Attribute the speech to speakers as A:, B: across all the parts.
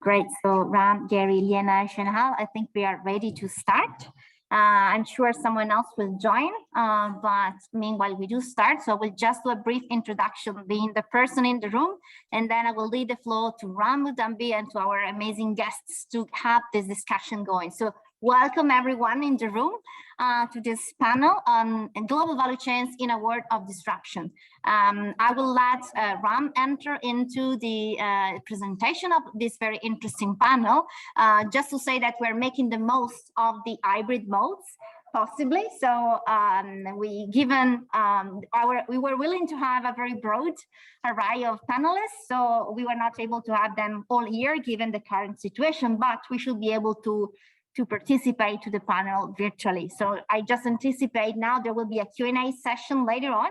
A: Great. So Ram, Gary, Liana, Shanahal, I think we are ready to start. I'm sure someone else will join, but meanwhile we do start. So we'll just do a brief introduction, being the person in the room, and then I will lead the floor to Ram, Mudambi, and to our amazing guests to have this discussion going. So welcome everyone in the room to this panel on global value chains in a world of disruption. I will let Ram enter into the presentation of this very interesting panel, just to say that we're making the most of the hybrid modes possibly. So we were willing to have a very broad array of panelists, so we were not able to have them all here given the current situation, but we should be able to participate to the panel virtually. So I just anticipate now there will be a Q&A session later on,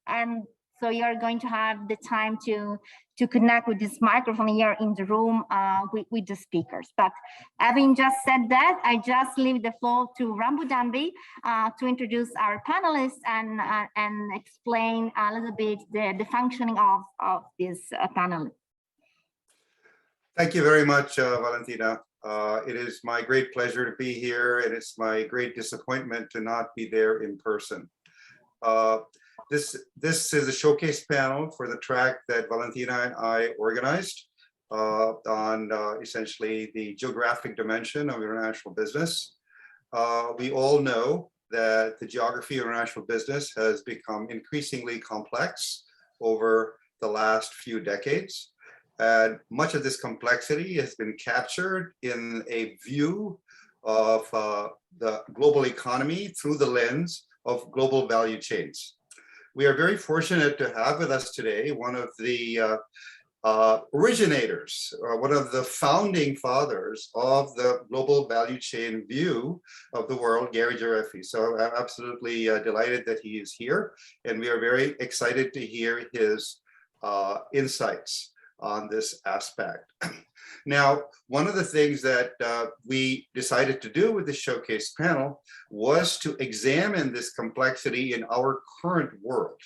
A: and so you're going to have the time to connect with this microphone here in the room with the speakers. But having just said that, I just leave the floor to Ram Mudambi to introduce our panelists and explain a little bit the functioning of this panel.
B: Thank you very much, Valentina. It is my great pleasure to be here, and it's my great disappointment to not be there in person. This is a showcase panel for the track that Valentina and I organized on essentially the geographic dimension of international business. We all know that the geography of international business has become increasingly complex over the last few decades. And much of this complexity has been captured in a view of the global economy through the lens of global value chains. We are very fortunate to have with us today one of the originators, or one of the founding fathers of the global value chain view of the world, Gary Gireffi. So I'm absolutely delighted that he is here, and we are very excited to hear his insights on this aspect. Now, one of the things that we decided to do with the showcase panel was to examine this complexity in our current world.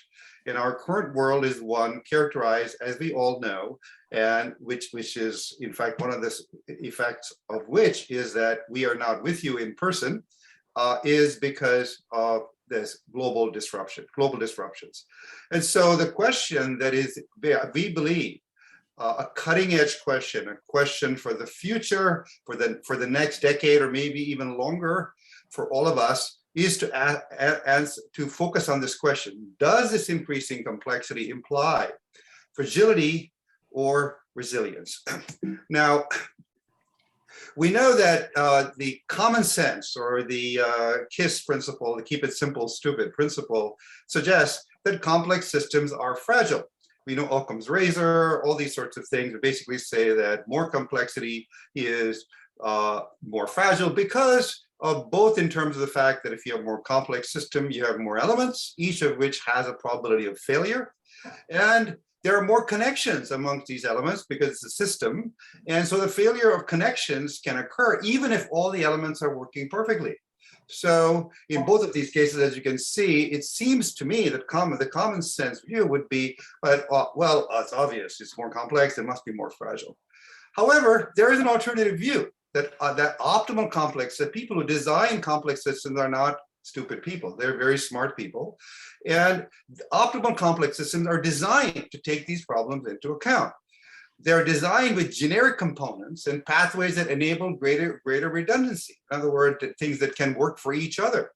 B: And our current world is one characterized, as we all know, and which is, in fact, one of the effects of which is that we are not with you in person, is because of this global disruptions. And so the question that is, we believe, a cutting-edge question, a question for the future, for the next decade, or maybe even longer, for all of us, is to focus on this question: does this increasing complexity imply fragility or resilience? Now, we know that the common sense, or the KISS principle, the keep it simple, stupid principle, suggests that complex systems are fragile. We know Occam's razor, all these sorts of things basically say that more complexity is more fragile, because of both in terms of the fact that if you have a more complex system, you have more elements, each of which has a probability of failure. And there are more connections amongst these elements because it's a system. And so the failure of connections can occur even if all the elements are working perfectly. So in both of these cases, as you can see, it seems to me that the common sense view would be, well, it's obvious, it's more complex, it must be more fragile. However, there is an alternative view that that optimal complex, that people who design complex systems are not stupid people, they're very smart people. And optimal complex systems are designed to take these problems into account. They're designed with generic components and pathways that enable greater redundancy. In other words, things that can work for each other.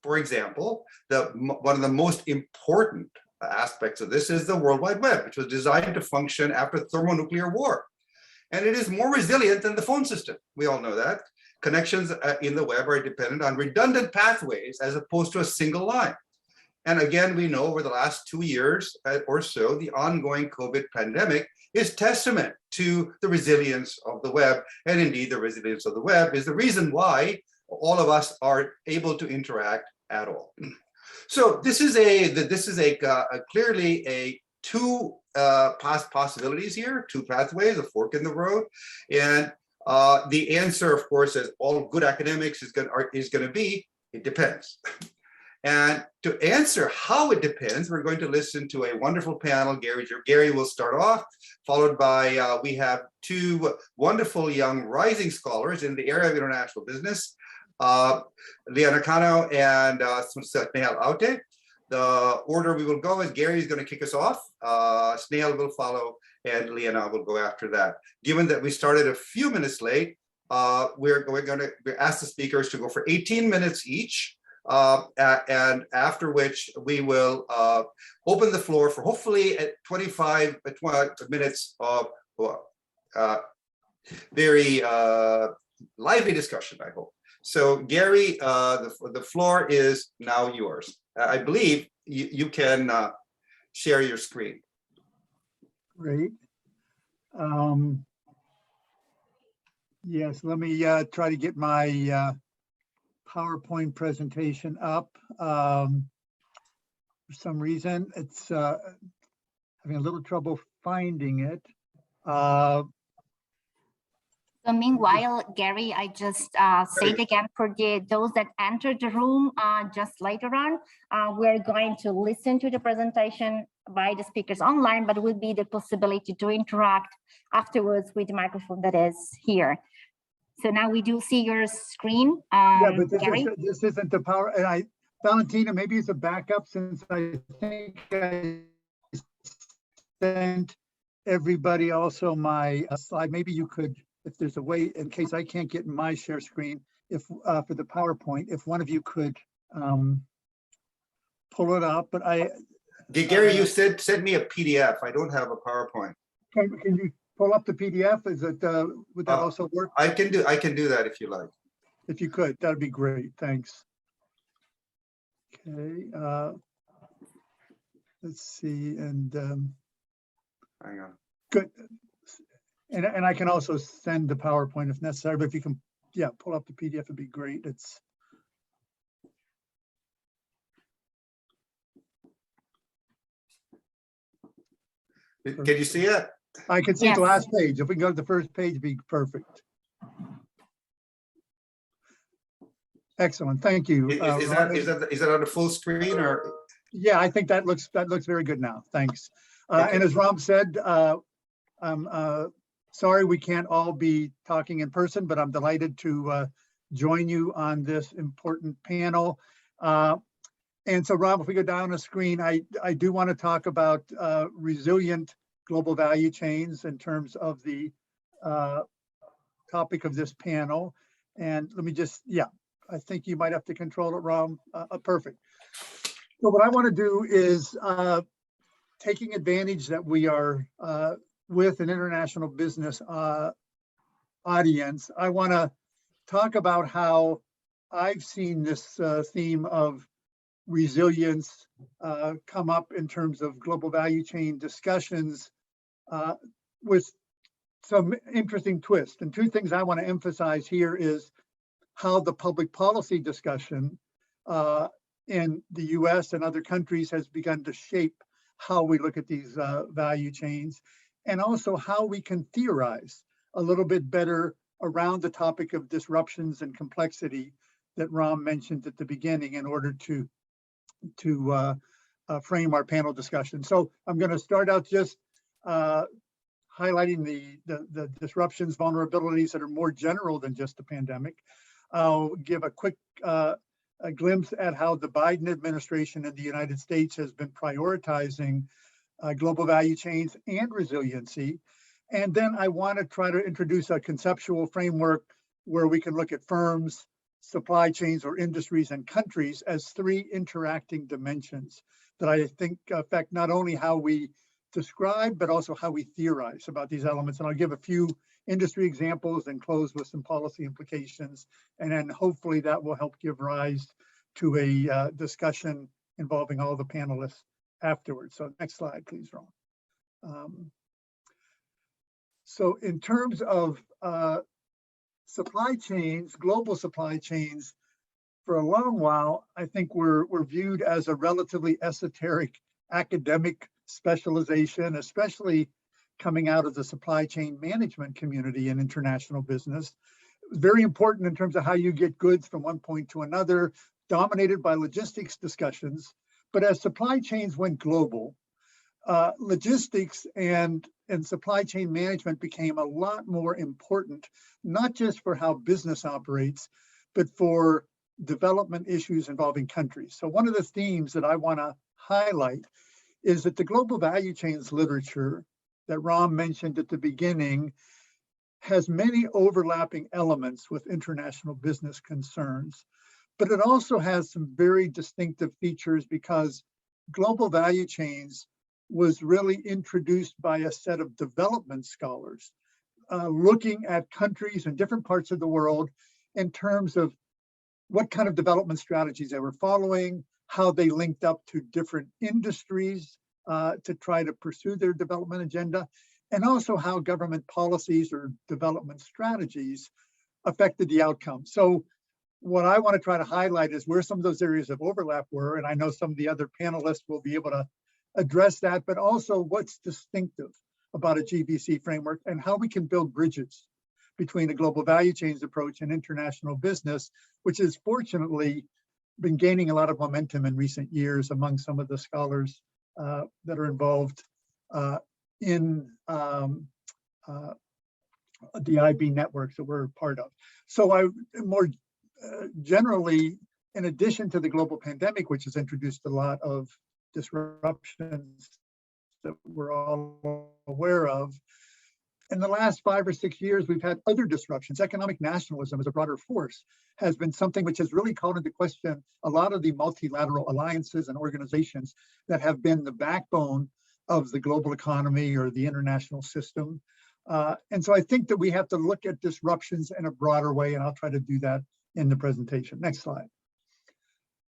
B: For example, one of the most important aspects of this is the World Wide Web, which was designed to function after thermonuclear war. And it is more resilient than the phone system. We all know that. Connections in the web are dependent on redundant pathways as opposed to a single line. And again, we know over the last 2 years or so, the ongoing COVID pandemic is testament to the resilience of the web. And indeed, the resilience of the web is the reason why all of us are able to interact at all. So this is clearly two possibilities here, two pathways, a fork in the road. And the answer, of course, as all good academics is going to be, it depends. And to answer how it depends, we're going to listen to a wonderful panel. Gary will start off, followed by, we have two wonderful young rising scholars in the area of international business, Liana Cano and Snehal Aute. The order we will go is Gary is going to kick us off, Snehal will follow, and Liana will go after that. Given that we started a few minutes late, we're going to ask the speakers to go for 18 minutes each. And after which we will open the floor for hopefully at 25 minutes of very lively discussion, I hope. So Gary, the floor is now yours. I believe you can share your screen.
C: Great. Yes, let me try to get my PowerPoint presentation up. For some reason, it's having a little trouble finding it.
A: So meanwhile, Gary, I just say it again for those that entered the room just later on. We're going to listen to the presentation by the speakers online, but will be the possibility to interact afterwards with the microphone that is here. So now we do see your screen.
C: Yeah, but
A: Gary?
C: this isn't the power. And Valentina, maybe it's a backup since I think I sent everybody also my slide. Maybe you could, if there's a way, in case I can't get my share screen, if for the PowerPoint, if one of you could pull it up. But
B: Gary, you said send me a PDF. I don't have a PowerPoint.
C: Can you pull up the PDF? Is it would that also work?
B: I can do that if you like.
C: If you could, that'd be great. Thanks. Okay. Let's see. And
B: hang on.
C: good. And I can also send the PowerPoint if necessary, but if you can, yeah, pull up the PDF, it'd be great. It's
B: Can you see it?
C: I can see
A: Yes.
C: the last page. If we can go to the first page, it'd be perfect. Excellent. Thank you.
B: Is that on the full screen or?
C: Yeah, I think that looks very good now. Thanks. And as Ram said, I'm sorry we can't all be talking in person, but I'm delighted to join you on this important panel. And so, Rob, if we go down the screen, I do want to talk about resilient global value chains in terms of the topic of this panel. And let me just, yeah, I think you might have to control it, Ram. Perfect. So what I want to do is taking advantage that we are with an international business audience, I want to talk about how I've seen this theme of resilience come up in terms of global value chain discussions with some interesting twists. And two things I want to emphasize here is how the public policy discussion in the US and other countries has begun to shape how we look at these value chains, and also how we can theorize a little bit better around the topic of disruptions and complexity that Ram mentioned at the beginning in order to frame our panel discussion. So I'm going to start out just highlighting the disruptions, vulnerabilities that are more general than just the pandemic. I'll give a quick a glimpse at how the Biden administration in the United States has been prioritizing global value chains and resiliency. And then I want to try to introduce a conceptual framework where we can look at firms, supply chains, or industries and countries as three interacting dimensions that I think affect not only how we describe, but also how we theorize about these elements. And I'll give a few industry examples and close with some policy implications. And then hopefully that will help give rise to a discussion involving all the panelists afterwards. So next slide, please, Ron. So in terms of supply chains, global supply chains, for a long while, I think we're viewed as a relatively esoteric academic specialization, especially coming out of the supply chain management community in international business. Very important in terms of how you get goods from one point to another, dominated by logistics discussions. But as supply chains went global, logistics and supply chain management became a lot more important, not just for how business operates, but for development issues involving countries. So one of the themes that I want to highlight is that the global value chains literature that Ram mentioned at the beginning has many overlapping elements with international business concerns, but it also has some very distinctive features because global value chains was really introduced by a set of development scholars looking at countries in different parts of the world in terms of what kind of development strategies they were following, how they linked up to different industries to try to pursue their development agenda, and also how government policies or development strategies affected the outcome. So what I want to try to highlight is where some of those areas of overlap were, and I know some of the other panelists will be able to address that, but also what's distinctive about a GVC framework and how we can build bridges between the global value chains approach and international business, which has fortunately been gaining a lot of momentum in recent years among some of the scholars that are involved in the IB networks that we're part of. So I more generally, in addition to the global pandemic, which has introduced a lot of disruptions that we're all aware of, in the last 5 or 6 years, we've had other disruptions. Economic nationalism as a broader force has been something which has really called into question a lot of the multilateral alliances and organizations that have been the backbone of the global economy or the international system. And so I think that we have to look at disruptions in a broader way, and I'll try to do that in the presentation. Next slide.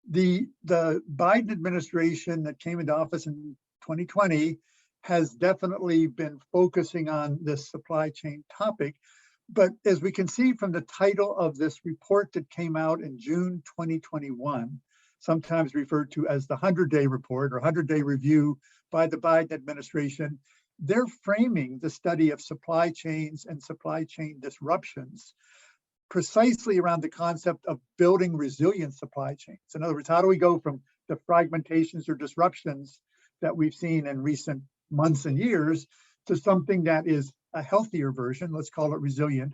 C: The Biden administration that came into office in 2020 has definitely been focusing on this supply chain topic. But as we can see from the title of this report that came out in June 2021, sometimes referred to as the 100-day report or 100-day review by the Biden administration, they're framing the study of supply chains and supply chain disruptions precisely around the concept of building resilient supply chains. In other words, how do we go from the fragmentations or disruptions that we've seen in recent months and years to something that is a healthier version, let's call it resilient,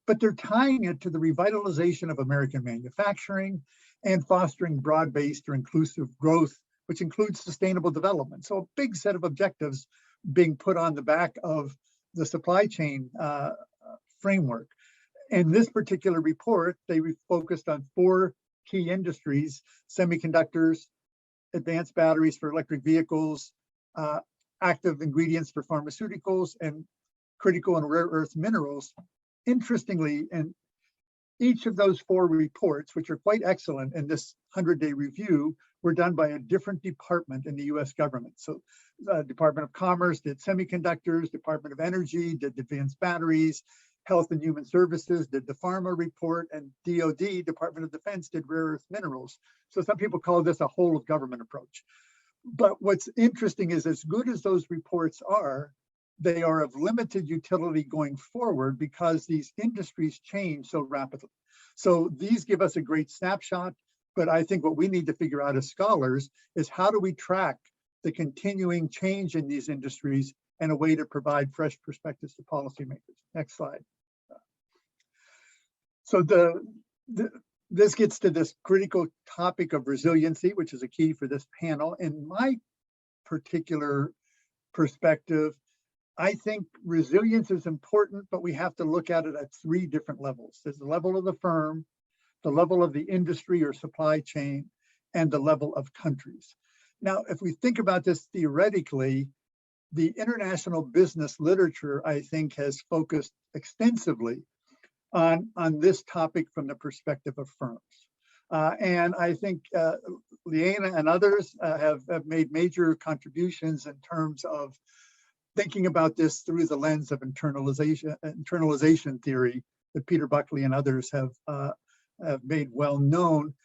C: but they're tying it to the revitalization of American manufacturing and fostering broad-based or inclusive growth, which includes sustainable development. So a big set of objectives being put on the back of the supply chain framework. In this particular report, they focused on 4 key industries: semiconductors, advanced batteries for electric vehicles, active ingredients for pharmaceuticals, and critical and rare earth minerals. Interestingly, in each of those 4 reports, which are quite excellent in this 100-day review, were done by a different department in the US government. So Department of Commerce did semiconductors, Department of Energy did advanced batteries, Health and Human Services did the pharma report, and DOD, Department of Defense, did rare earth minerals. So some people call this a whole of government approach. But what's interesting is, as good as those reports are, they are of limited utility going forward because these industries change so rapidly. So these give us a great snapshot, but I think what we need to figure out as scholars is how do we track the continuing change in these industries and a way to provide fresh perspectives to policymakers. Next slide. So this gets to this critical topic of resiliency, which is a key for this panel. In my particular perspective, I think resilience is important, but we have to look at it at 3 different levels. There's the level of the firm, the level of the industry or supply chain, and the level of countries. Now, if we think about this theoretically, the international business literature, I think, has focused extensively on this topic from the perspective of firms. And I think Liana and others have made major contributions in terms of thinking about this through the lens of internalization theory that Peter Buckley and others have made well known.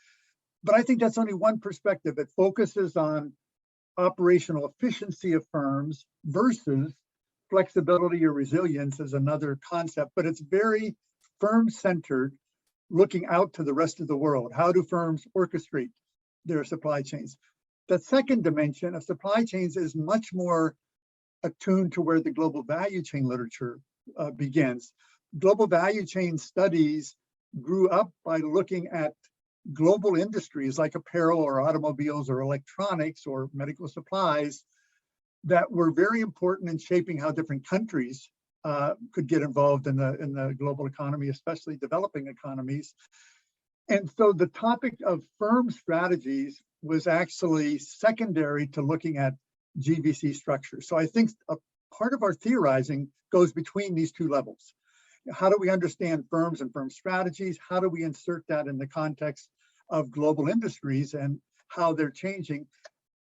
C: But I think that's only one perspective. It focuses on operational efficiency of firms versus flexibility or resilience as another concept, but it's very firm-centered, looking out to the rest of the world. How do firms orchestrate their supply chains? The second dimension of supply chains is much more attuned to where the global value chain literature begins. Global value chain studies grew up by looking at global industries like apparel or automobiles or electronics or medical supplies that were very important in shaping how different countries could get involved in the global economy, especially developing economies. And so the topic of firm strategies was actually secondary to looking at GVC structures. So I think a part of our theorizing goes between these two levels. How do we understand firms and firm strategies? How do we insert that in the context of global industries and how they're changing?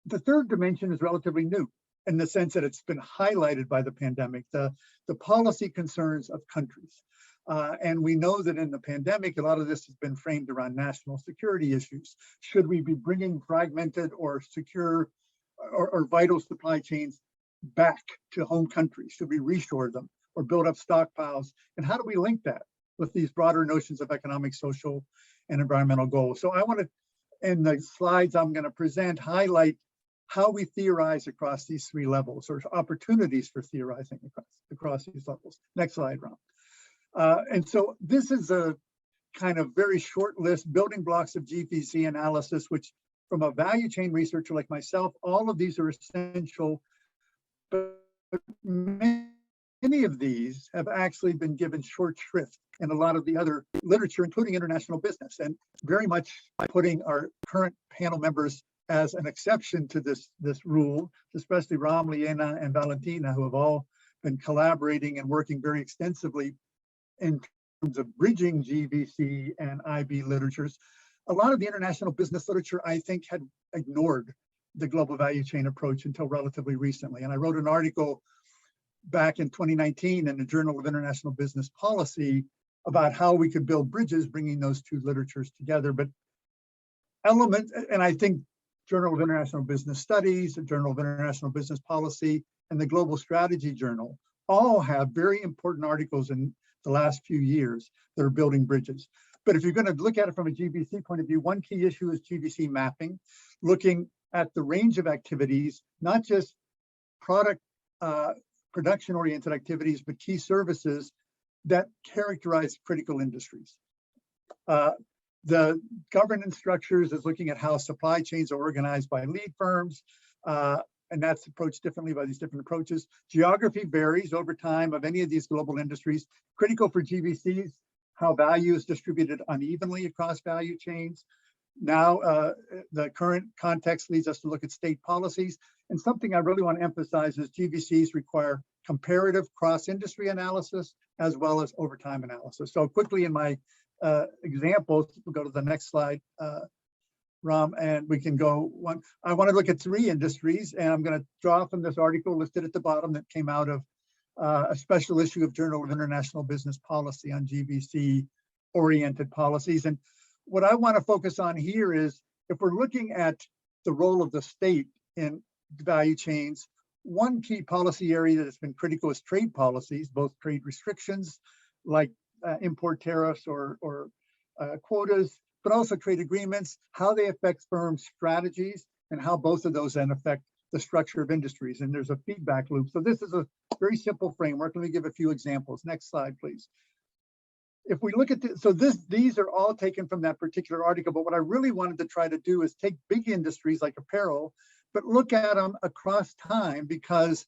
C: The third dimension is relatively new in the sense that it's been highlighted by the pandemic, the policy concerns of countries. And we know that in the pandemic, a lot of this has been framed around national security issues. Should we be bringing fragmented or secure or vital supply chains back to home countries? Should we reshore them or build up stockpiles? And how do we link that with these broader notions of economic, social, and environmental goals? So I want to, in the slides I'm going to present, highlight how we theorize across these three levels, or opportunities for theorizing across these levels. Next slide, Ron. And so this is a kind of very short list, building blocks of GVC analysis, which from a value chain researcher like myself, all of these are essential, but many of these have actually been given short shrift in a lot of the other literature, including international business, and very much putting our current panel members as an exception to this rule, especially Ram, Liena, and Valentina, who have all been collaborating and working very extensively in terms of bridging GVC and IB literatures. A lot of the international business literature, I think, had ignored the global value chain approach until relatively recently. And I wrote an article back in 2019 in the Journal of International Business Policy about how we could build bridges, bringing those two literatures together. But and I think Journal of International Business Studies, the Journal of International Business Policy, and the Global Strategy Journal all have very important articles in the last few years that are building bridges. But if you're going to look at it from a GVC point of view, one key issue is GVC mapping, looking at the range of activities, not just product production-oriented activities, but key services that characterize critical industries. The governance structures is looking at how supply chains are organized by lead firms, and that's approached differently by these different approaches. Geography varies over time of any of these global industries. Critical for GVCs, how value is distributed unevenly across value chains. Now, the current context leads us to look at state policies. And something I really want to emphasize is GVCs require comparative cross-industry analysis as well as overtime analysis. So quickly in my examples, we'll go to the next slide, Ram, and we can go one. I want to look at three industries, and I'm going to draw from this article listed at the bottom that came out of a special issue of Journal of International Business Policy on GVC-oriented policies. And what I want to focus on here is, if we're looking at the role of the state in value chains, one key policy area that has been critical is trade policies, both trade restrictions like import tariffs or quotas, but also trade agreements, how they affect firms' strategies, and how both of those then affect the structure of industries. And there's a feedback loop. So this is a very simple framework. Let me give a few examples. Next slide, please. If we look at this, so these are all taken from that particular article, but what I really wanted to try to do is take big industries like apparel, but look at them across time, because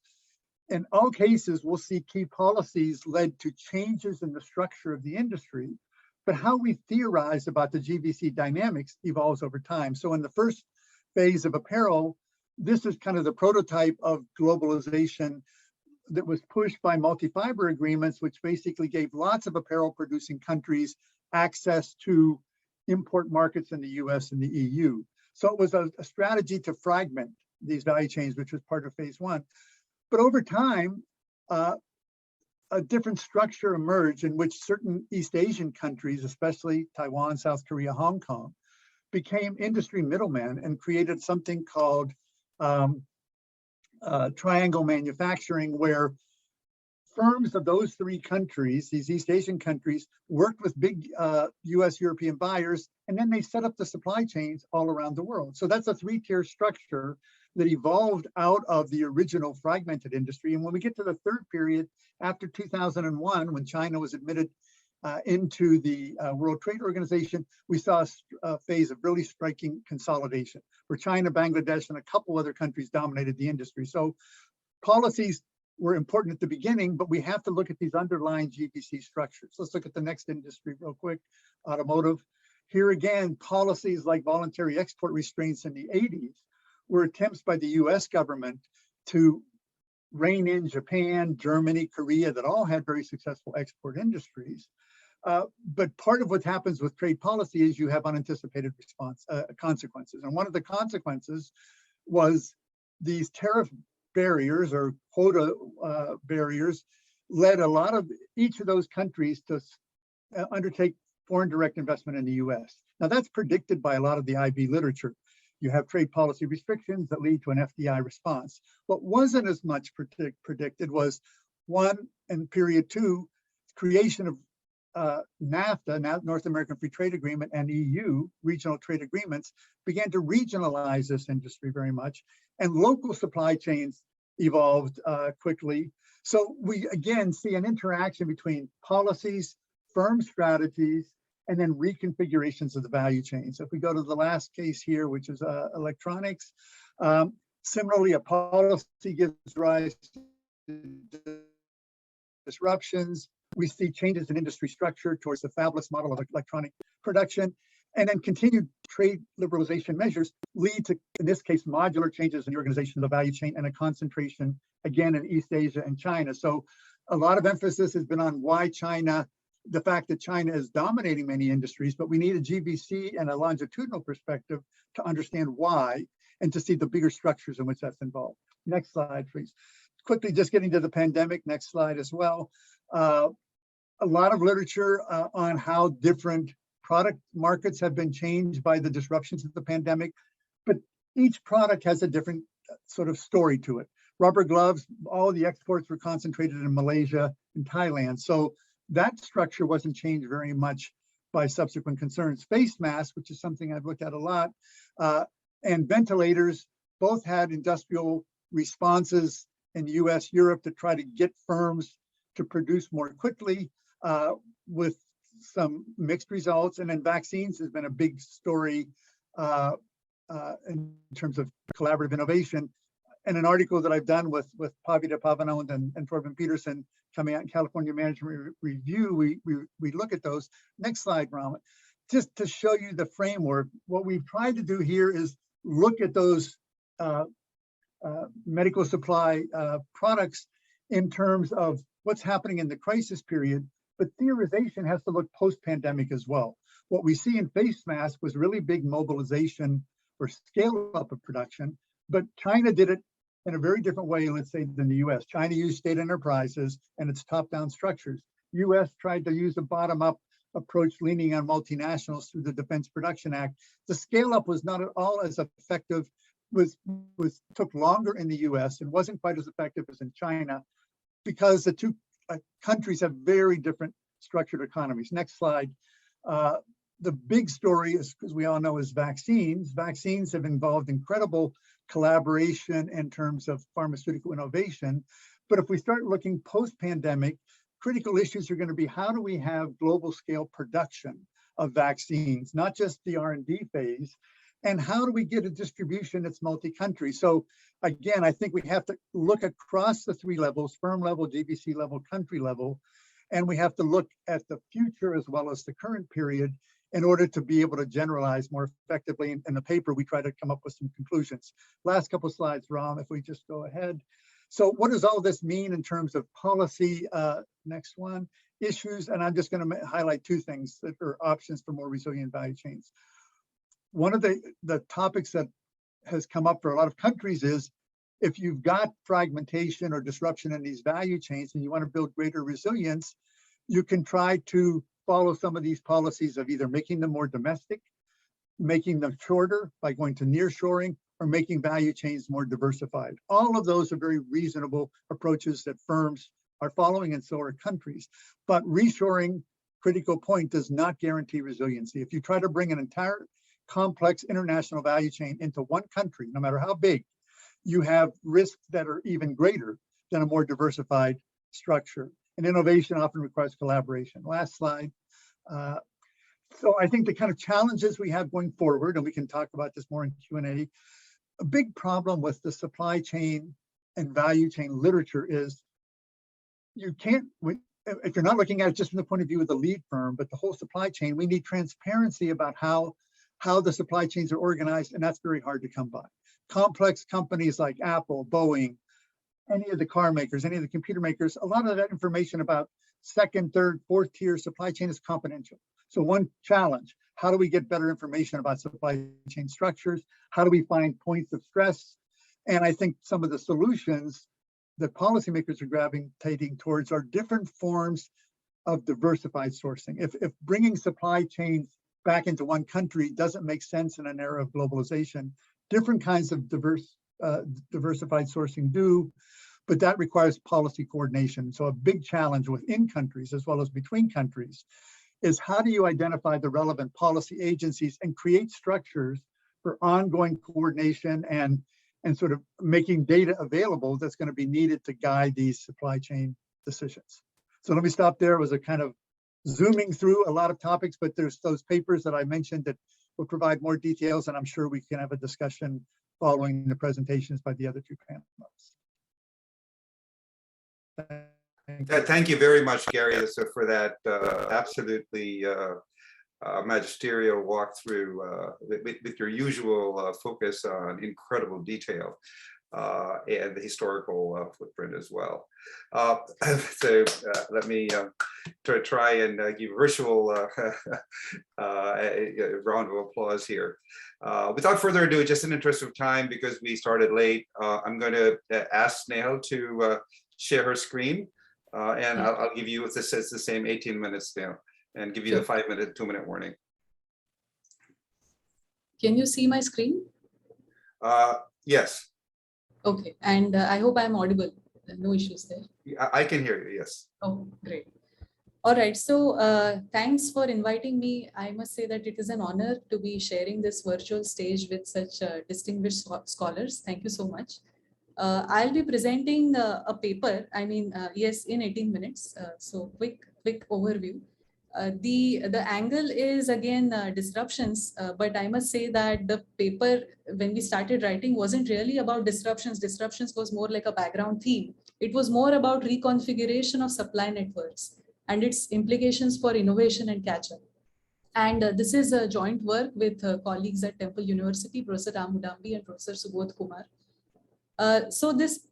C: in all cases, we'll see key policies led to changes in the structure of the industry, but how we theorize about the GVC dynamics evolves over time. So in the first phase of apparel, this is kind of the prototype of globalization that was pushed by multi-fiber agreements, which basically gave lots of apparel producing countries access to import markets in the US and the EU. So it was a strategy to fragment these value chains, which was part of phase one. But over time, a different structure emerged in which certain East Asian countries, especially Taiwan, South Korea, Hong Kong, became industry middlemen and created something called triangle manufacturing, where firms of those three countries, these East Asian countries, worked with big US European buyers, and then they set up the supply chains all around the world. So that's a three-tier structure that evolved out of the original fragmented industry. And when we get to the third period, after 2001, when China was admitted into the World Trade Organization, we saw a phase of really striking consolidation, where China, Bangladesh, and a couple other countries dominated the industry. So policies were important at the beginning, but we have to look at these underlying GVC structures. Let's look at the next industry real quick, automotive. Here again, policies like voluntary export restraints in the 80s were attempts by the US government to rein in Japan, Germany, Korea, that all had very successful export industries. But part of what happens with trade policy is you have unanticipated consequences. And one of the consequences was these tariff barriers or quota barriers led a lot of each of those countries to undertake foreign direct investment in the US. Now that's predicted by a lot of the IB literature. You have trade policy restrictions that lead to an FDI response. What wasn't as much predicted was one, and period two, creation of NAFTA, North American Free Trade Agreement, and EU, regional trade agreements, began to regionalize this industry very much, and local supply chains evolved quickly. So we again see an interaction between policies, firm strategies, and then reconfigurations of the value chain. So if we go to the last case here, which is electronics, similarly, a policy gives rise to disruptions. We see changes in industry structure towards the fabless model of electronic production, and then continued trade liberalization measures lead to, in this case, modular changes in the organization of the value chain and a concentration, again, in East Asia and China. So a lot of emphasis has been on why China, the fact that China is dominating many industries, but we need a GVC and a longitudinal perspective to understand why and to see the bigger structures in which that's involved. Next slide, please. Quickly, just getting to the pandemic, next slide as well. A lot of literature on how different product markets have been changed by the disruptions of the pandemic, but each product has a different sort of story to it. Rubber gloves, all the exports were concentrated in Malaysia and Thailand. So that structure wasn't changed very much by subsequent concerns. Face masks, which is something I've looked at a lot, and ventilators both had industrial responses in the US, Europe to try to get firms to produce more quickly with some mixed results. And then vaccines has been a big story in terms of collaborative innovation. And an article that I've done with Pavita Pavanand and Torben Peterson coming out in California Management Review, we look at those. Next slide, Ram. Just to show you the framework, what we've tried to do here is look at those medical supply products in terms of what's happening in the crisis period, but theorization has to look post-pandemic as well. What we see in face masks was really big mobilization or scale up of production, but China did it in a very different way, let's say, than the US. China used state enterprises and its top-down structures. US tried to use a bottom-up approach leaning on multinationals through the Defense Production Act. The scale up was not at all as effective, took longer in the US and wasn't quite as effective as in China because the two countries have very different structured economies. Next slide. The big story is, as we all know, is vaccines. Vaccines have involved incredible collaboration in terms of pharmaceutical innovation. But if we start looking post-pandemic, critical issues are going to be how do we have global scale production of vaccines, not just the R&D phase, and how do we get a distribution that's multi-country? So again, I think we have to look across the three levels, firm level, GVC level, country level, and we have to look at the future as well as the current period in order to be able to generalize more effectively. In the paper, we try to come up with some conclusions. Last couple of slides, Ram, if we just go ahead. So what does all this mean in terms of policy? Next one, issues, and I'm just going to highlight two things that are options for more resilient value chains. One of the topics that has come up for a lot of countries is if you've got fragmentation or disruption in these value chains and you want to build greater resilience, you can try to follow some of these policies of either making them more domestic, making them shorter by going to nearshoring, or making value chains more diversified. All of those are very reasonable approaches that firms are following, and so are countries. But reshoring, critical point, does not guarantee resiliency. If you try to bring an entire complex international value chain into one country, no matter how big, you have risks that are even greater than a more diversified structure. And innovation often requires collaboration. Last slide. So I think the kind of challenges we have going forward, and we can talk about this more in Q&A, a big problem with the supply chain and value chain literature is you can't, if you're not looking at it just from the point of view of the lead firm, but the whole supply chain, we need transparency about how the supply chains are organized, and that's very hard to come by. Complex companies like Apple, Boeing, any of the car makers, any of the computer makers, a lot of that information about second, third, fourth tier supply chain is confidential. So one challenge, how do we get better information about supply chain structures? How do we find points of stress? And I think some of the solutions that policymakers are gravitating towards are different forms of diversified sourcing. If bringing supply chains back into one country doesn't make sense in an era of globalization, different kinds of diversified sourcing do, but that requires policy coordination. So a big challenge within countries as well as between countries is how do you identify the relevant policy agencies and create structures for ongoing coordination and sort of making data available that's going to be needed to guide these supply chain decisions. So let me stop there. It was a kind of zooming through a lot of topics, but there's those papers that I mentioned that will provide more details, and I'm sure we can have a discussion following the presentations by the other two panelists.
B: Thank you very much, Gary, for that absolutely magisterial walkthrough with your usual focus on incredible detail and the historical footprint as well. So let me try and give virtual a round of applause here. Without further ado, just in the interest of time, because we started late, I'm going to ask Snehal to share her screen. And I'll give you, if this says the same, 18 minutes now, and give you the 5-minute, 2-minute warning.
D: Can you see my screen?
B: Yes.
D: Okay, and I hope I'm audible. No issues there.
B: I can hear you, yes.
D: Oh, great. All right, so thanks for inviting me. I must say that it is an honor to be sharing this virtual stage with such distinguished scholars. Thank you so much. I'll be presenting a paper, yes, in 18 minutes. So quick overview. The angle is again disruptions, but I must say that the paper, when we started writing, wasn't really about disruptions. Disruptions was more like a background theme. It was more about reconfiguration of supply networks and its implications for innovation and catch-up. And this is a joint work with colleagues at Temple University, Professor Mudambi and Professor Subodh Kumar. So this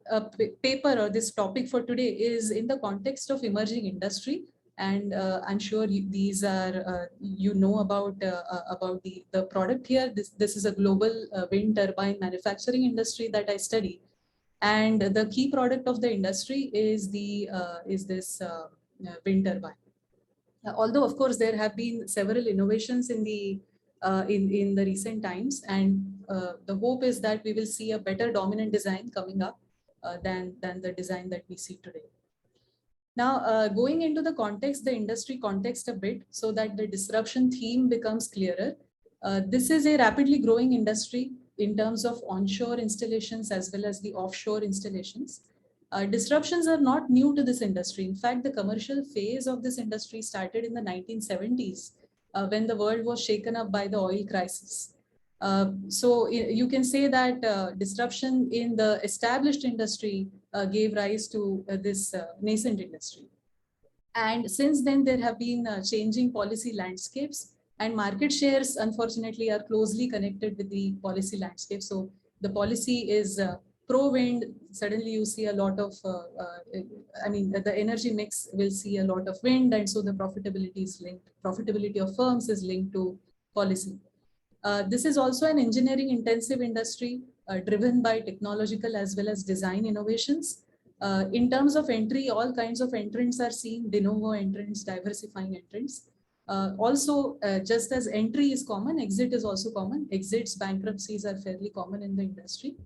D: paper or this topic for today is in the context of emerging industry, and I'm sure these are you know about the product here. This is a global wind turbine manufacturing industry that I study, and the key product of the industry is this wind turbine. Although of course there have been several innovations in the recent times, and the hope is that we will see a better dominant design coming up than the design that we see today. Now, going into the context, the industry context a bit, so that the disruption theme becomes clearer. This is a rapidly growing industry in terms of onshore installations as well as the offshore installations. Disruptions are not new to this industry. In fact, the commercial phase of this industry started in the 1970s when the world was shaken up by the oil crisis. So you can say that disruption in the established industry gave rise to this nascent industry. And since then, there have been changing policy landscapes, and market shares, unfortunately, are closely connected with the policy landscape. So the policy is pro-wind. Suddenly you see a lot of, the energy mix will see a lot of wind, and so the profitability is linked. Profitability of firms is linked to policy. This is also an engineering intensive industry driven by technological as well as design innovations. In terms of entry, all kinds of entrants are seen, de novo entrants, diversifying entrants. Just as entry is common, exit is also common. Exits, bankruptcies are fairly common in the industry.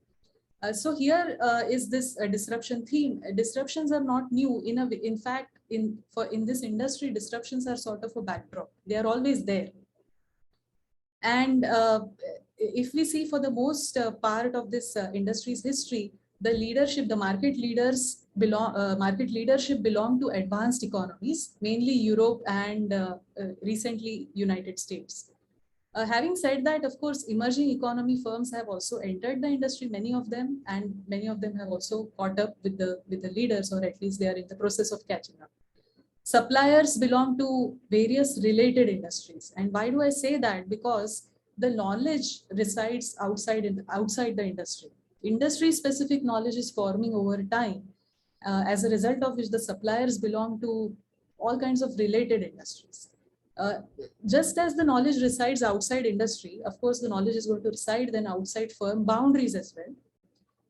D: So here is this disruption theme. Disruptions are not new. In fact, in this industry, disruptions are sort of a backdrop. They are always there. And if we see for the most part of this industry's history, the leadership, the market leadership belong to advanced economies, mainly Europe and recently United States. Having said that, of course, emerging economy firms have also entered the industry, many of them, and many of them have also caught up with the leaders, or at least they are in the process of catching up. Suppliers belong to various related industries. And why do I say that? Because the knowledge resides outside the industry. Industry-specific knowledge is forming over time, as a result of which the suppliers belong to all kinds of related industries. Just as the knowledge resides outside industry, of course, the knowledge is going to reside then outside firm boundaries as well.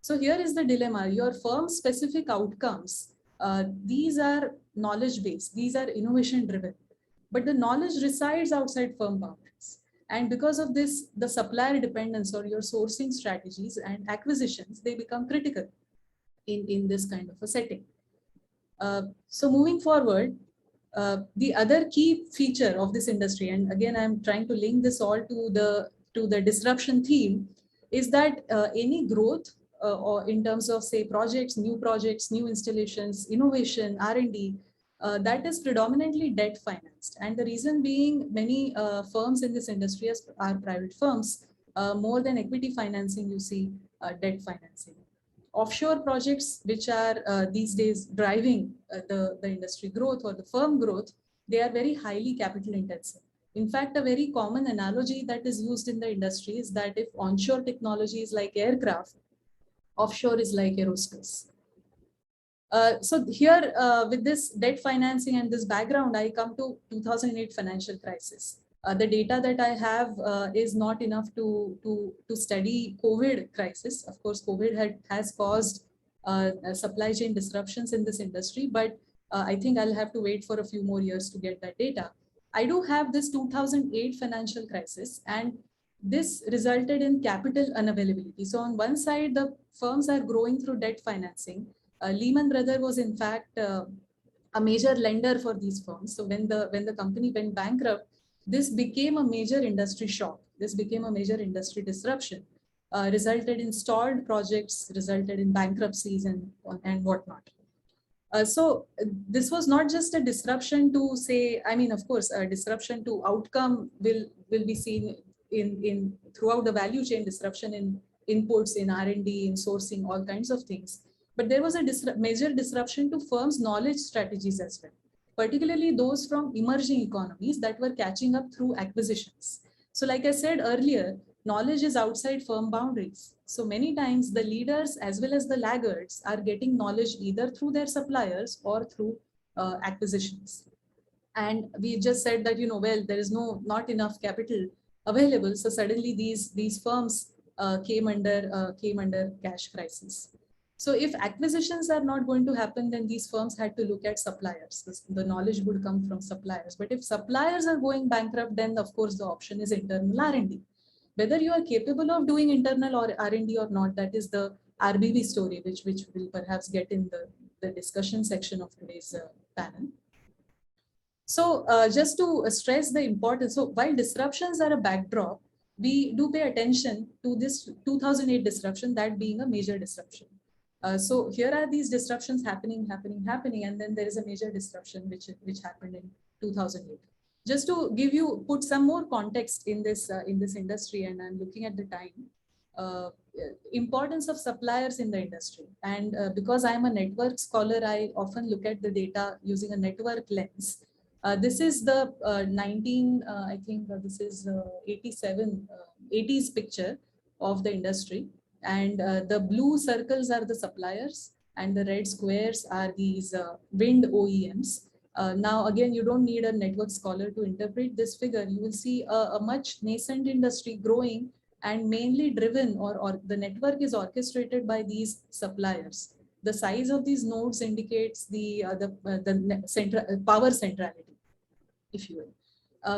D: So here is the dilemma. Your firm's specific outcomes, these are knowledge-based, these are innovation-driven, but the knowledge resides outside firm boundaries. And because of this, the supplier dependence or your sourcing strategies and acquisitions, they become critical in this kind of a setting. So moving forward, the other key feature of this industry, and again, I'm trying to link this all to the disruption theme, is that any growth or in terms of, say, projects, new installations, innovation, R&D, that is predominantly debt financed. And the reason being, many firms in this industry are private firms. More than equity financing, you see debt financing. Offshore projects, which are these days driving the industry growth or the firm growth, they are very highly capital intensive. In fact, a very common analogy that is used in the industry is that if onshore technology is like aircraft, offshore is like aerospace. So here, with this debt financing and this background, I come to 2008 financial crisis. The data that I have is not enough to study COVID crisis. Of course, COVID has caused supply chain disruptions in this industry, but I think I'll have to wait for a few more years to get that data. I do have this 2008 financial crisis, and this resulted in capital unavailability. So on one side, the firms are growing through debt financing. Lehman Brothers was in fact a major lender for these firms. So when the company went bankrupt, this became a major industry shock. This became a major industry disruption, resulted in stalled projects, resulted in bankruptcies and whatnot. So this was not just a disruption to, say, I mean, of course, a disruption to outcome will be seen in throughout the value chain, disruption in inputs, in R&D, in sourcing, all kinds of things. But there was a major disruption to firms' knowledge strategies as well, particularly those from emerging economies that were catching up through acquisitions. So like I said earlier, knowledge is outside firm boundaries. So many times the leaders as well as the laggards are getting knowledge either through their suppliers or through acquisitions. And we just said that, well, there is not enough capital available. So suddenly these firms came under cash crisis. So if acquisitions are not going to happen, then these firms had to look at suppliers. The knowledge would come from suppliers. But if suppliers are going bankrupt, then of course the option is internal R&D. Whether you are capable of doing internal or R&D or not, that is the RBB story, which we'll perhaps get in the discussion section of today's panel. So just to stress the importance, so while disruptions are a backdrop, we do pay attention to this 2008 disruption, that being a major disruption. So here are these disruptions happening, and then there is a major disruption which happened in 2008. Just to put some more context in this industry, and I'm looking at the time, importance of suppliers in the industry. And because I'm a network scholar, I often look at the data using a network lens. This is the 80s picture of the industry. And the blue circles are the suppliers and the red squares are these wind OEMs. Now, again, you don't need a network scholar to interpret this figure. You will see a much nascent industry growing and mainly driven or the network is orchestrated by these suppliers. The size of these nodes indicates the power centrality, if you will.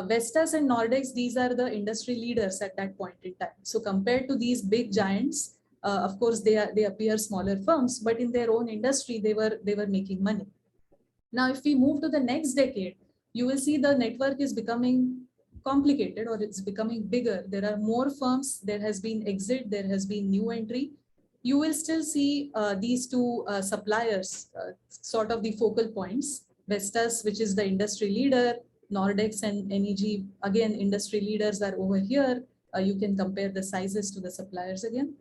D: Vestas and Nordex, these are the industry leaders at that point in time. So compared to these big giants, Of course, they appear smaller firms, but in their own industry, they were making money. Now, if we move to the next decade, you will see the network is becoming complicated, or it's becoming bigger. There are more firms. There has been exit. There has been new entry. You will still see these two suppliers, sort of the focal points. Vestas, which is the industry leader, Nordex and NEG, again, industry leaders are over here. You can compare the sizes to the suppliers again.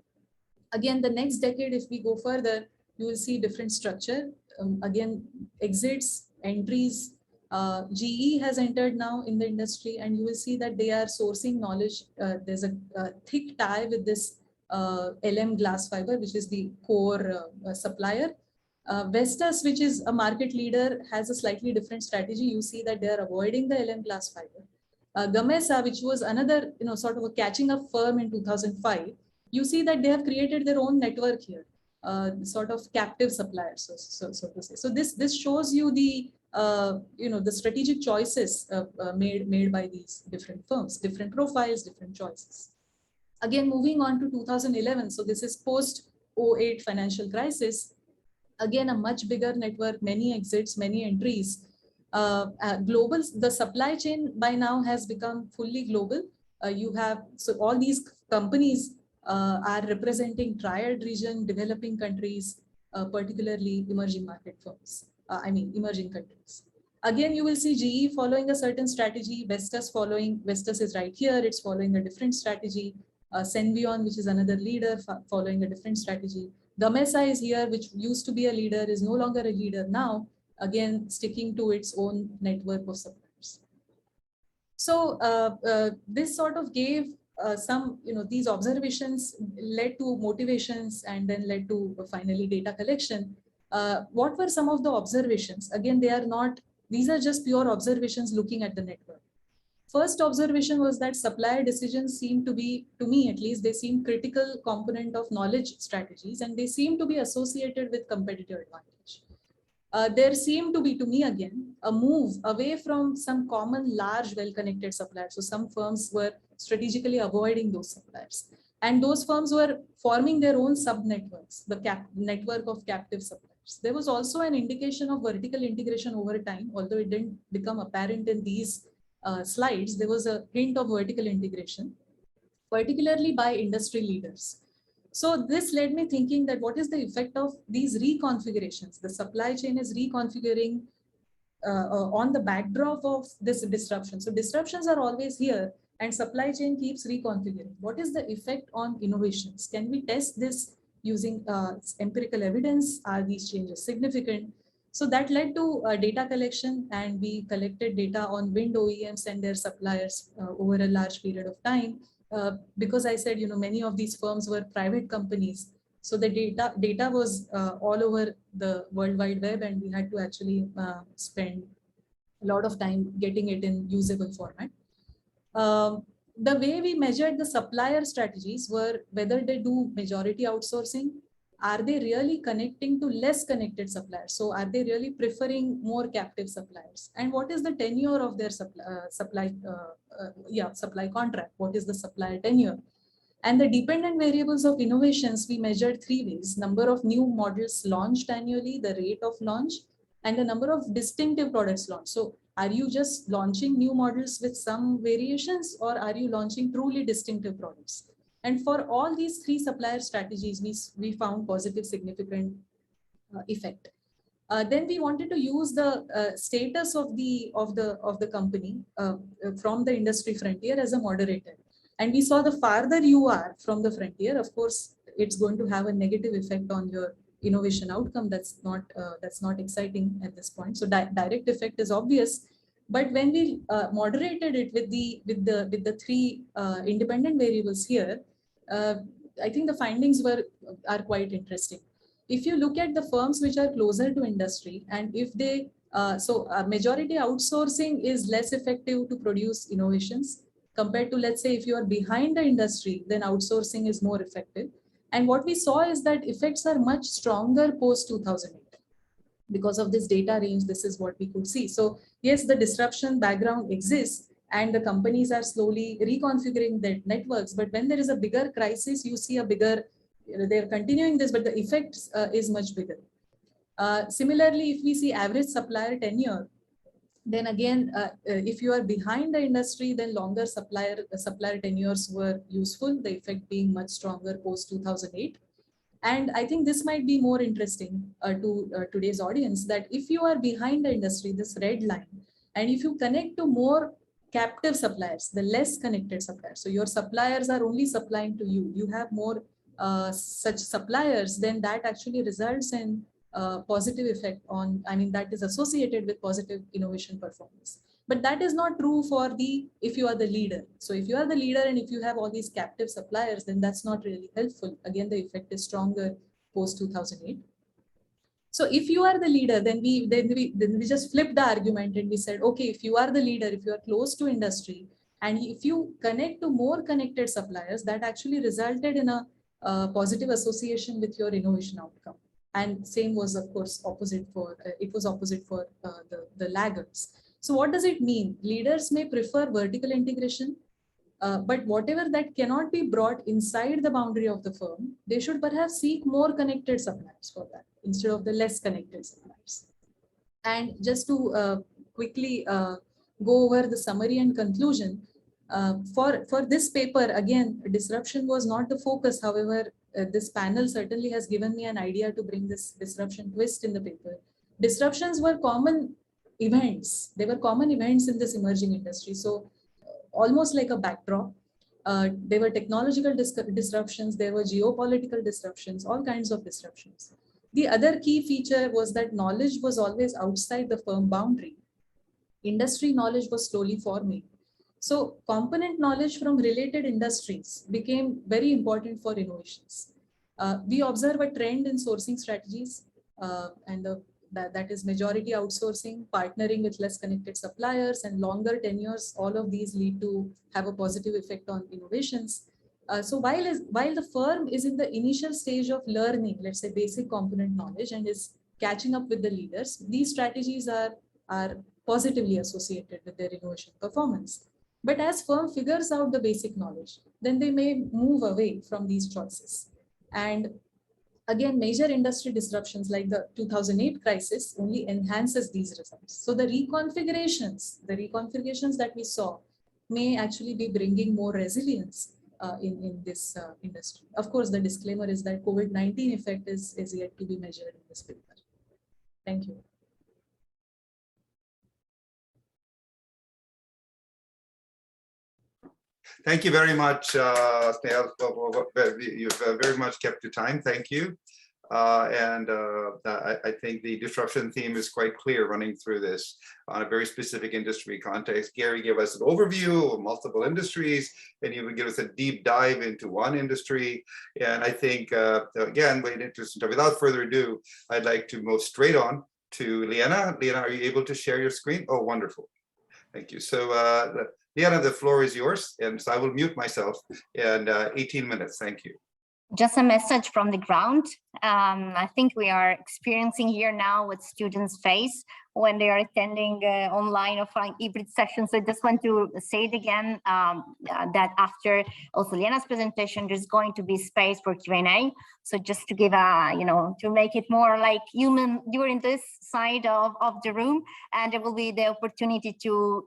D: Again, the next decade, if we go further, you will see different structure. Again, exits, entries. GE has entered now in the industry, and you will see that they are sourcing knowledge. There's a thick tie with this LM glass fiber, which is the core supplier. Vestas, which is a market leader, has a slightly different strategy. You see that they are avoiding the LM glass fiber. Gamesa, which was another, sort of a catching up firm in 2005, you see that they have created their own network here, sort of captive suppliers, so to say. So this shows you the the strategic choices made by these different firms, different profiles, different choices. Again, moving on to 2011. So this is post 08 financial crisis. Again, a much bigger network, many exits, many entries. Global, the supply chain by now has become fully global. So all these companies are representing triad region, developing countries, particularly emerging market firms, emerging countries. Again, you will see GE following a certain strategy, Vestas is right here, it's following a different strategy. Senvion, which is another leader, following a different strategy. Gamesa is here, which used to be a leader, is no longer a leader now, again, sticking to its own network of suppliers. So this sort of gave some, these observations led to motivations and then led to finally data collection. What were some of the observations? Again, these are just pure observations looking at the network. First observation was that supplier decisions seem to be, to me at least, they seem critical component of knowledge strategies, and they seem to be associated with competitive advantage. There seemed to be, to me again, a move away from some common large well-connected suppliers. So some firms were strategically avoiding those suppliers. And those firms were forming their own sub-networks, the network of captive suppliers. There was also an indication of vertical integration over time, although it didn't become apparent in these slides. There was a hint of vertical integration, particularly by industry leaders. So this led me thinking that what is the effect of these reconfigurations? The supply chain is reconfiguring on the backdrop of this disruption. So disruptions are always here and supply chain keeps reconfiguring. What is the effect on innovations? Can we test this using empirical evidence? Are these changes significant? So that led to data collection, and we collected data on wind OEMs and their suppliers over a large period of time. Because I said, many of these firms were private companies. So the data was all over the World Wide Web, and we had to actually spend a lot of time getting it in usable format. The way we measured the supplier strategies were whether they do majority outsourcing. Are they really connecting to less connected suppliers? So are they really preferring more captive suppliers? And what is the tenure of their supply contract? What is the supplier tenure? And the dependent variables of innovations, we measured 3 ways: number of new models launched annually, the rate of launch, and the number of distinctive products launched. So are you just launching new models with some variations, or are you launching truly distinctive products? And for all these 3 supplier strategies, we found positive significant effect. Then we wanted to use the status of the company from the industry frontier as a moderator. And we saw the farther you are from the frontier, of course, it's going to have a negative effect on your innovation outcome. That's not exciting at this point. So direct effect is obvious. But when we moderated it with the 3 independent variables here, I think the findings are quite interesting. If you look at the firms which are closer to industry, and if they majority outsourcing is less effective to produce innovations compared to, let's say, if you are behind the industry, then outsourcing is more effective. And what we saw is that effects are much stronger post 2008. Because of this data range, this is what we could see. So yes, the disruption background exists, and the companies are slowly reconfiguring their networks. But when there is a bigger crisis, you see a bigger they're continuing this, but the effect is much bigger. Similarly, if we see average supplier tenure, then again, if you are behind the industry, then longer supplier tenures were useful, the effect being much stronger post 2008. And I think this might be more interesting to today's audience, that if you are behind the industry, this red line, and if you connect to more captive suppliers, the less connected suppliers, so your suppliers are only supplying to you, you have more such suppliers, then that actually results in positive effect on, I mean, that is associated with positive innovation performance. But that is not true for if you are the leader. So if you are the leader and if you have all these captive suppliers, then that's not really helpful. Again, the effect is stronger post 2008. So if you are the leader, then we just flipped the argument and we said, okay, if you are the leader, if you are close to industry, and if you connect to more connected suppliers, that actually resulted in a positive association with your innovation outcome. And same was, of course, opposite for the laggards. So what does it mean? Leaders may prefer vertical integration, but whatever that cannot be brought inside the boundary of the firm, they should perhaps seek more connected suppliers for that instead of the less connected suppliers. And just to quickly go over the summary and conclusion, for this paper, again, disruption was not the focus. However, this panel certainly has given me an idea to bring this disruption twist in the paper. Disruptions were common events. They were common events in this emerging industry. So almost like a backdrop. There were technological disruptions, there were geopolitical disruptions, all kinds of disruptions. The other key feature was that knowledge was always outside the firm boundary. Industry knowledge was slowly forming. So component knowledge from related industries became very important for innovations. We observe a trend in sourcing strategies, and that is majority outsourcing, partnering with less connected suppliers, and longer tenures. All of these lead to have a positive effect on innovations. So while the firm is in the initial stage of learning, let's say basic component knowledge, and is catching up with the leaders, these strategies are positively associated with their innovation performance. But as firm figures out the basic knowledge, then they may move away from these choices. And again, major industry disruptions like the 2008 crisis only enhances these results. So the reconfigurations that we saw may actually be bringing more resilience in this industry. Of course, the disclaimer is that COVID-19 effect is yet to be measured in this paper. Thank you.
B: Thank you very much, Snehal. You've very much kept your time. Thank you. I think the disruption theme is quite clear running through this on a very specific industry context. Gary gave us an overview of multiple industries, and you would give us a deep dive into one industry. And I think, again, without further ado, I'd like to move straight on to Liana. Liana, are you able to share your screen? Oh, wonderful. Thank you. So Liana, the floor is yours. And so I will mute myself in 18 minutes. Thank you.
A: Just a message from the ground. I think we are experiencing here now what students face when they are attending online or hybrid sessions. So I just want to say it again, that after also Liana's presentation, there's going to be space for Q&A. So just to give a, to make it more like human during this side of the room, and there will be the opportunity to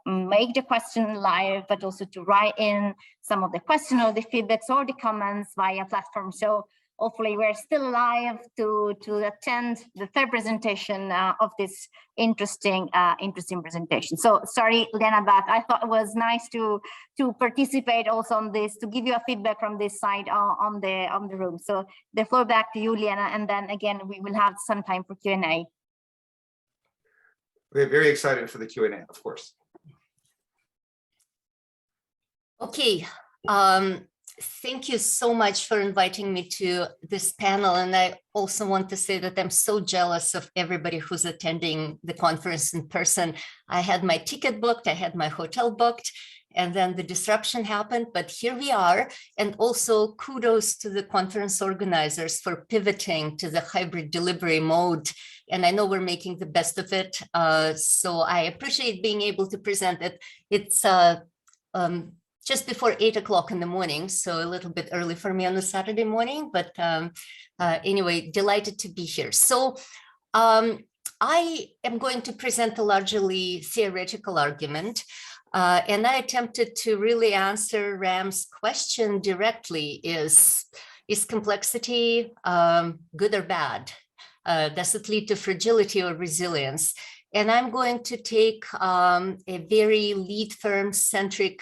A: make the question live, but also to write in some of the question or the feedbacks or the comments via platform. So hopefully we're still alive to attend the third presentation of this interesting presentation. So sorry, Liana, but I thought it was nice to participate also on this, to give you a feedback from this side on the room. So the floor back to you, Liana, and then again we will have some time for Q&A.
B: We're very excited for the Q&A, of course.
E: Okay. Thank you so much for inviting me to this panel. And I also want to say that I'm so jealous of everybody who's attending the conference in person. I had my ticket booked, I had my hotel booked, and then the disruption happened, but here we are. And also kudos to the conference organizers for pivoting to the hybrid delivery mode. And I know we're making the best of it. So I appreciate being able to present it. It's just before 8 o'clock in the morning, so a little bit early for me on a Saturday morning, but anyway, delighted to be here. So I am going to present a largely theoretical argument, and I attempted to really answer Ram's question directly: is complexity good or bad? Does it lead to fragility or resilience? And I'm going to take a very lead firm centric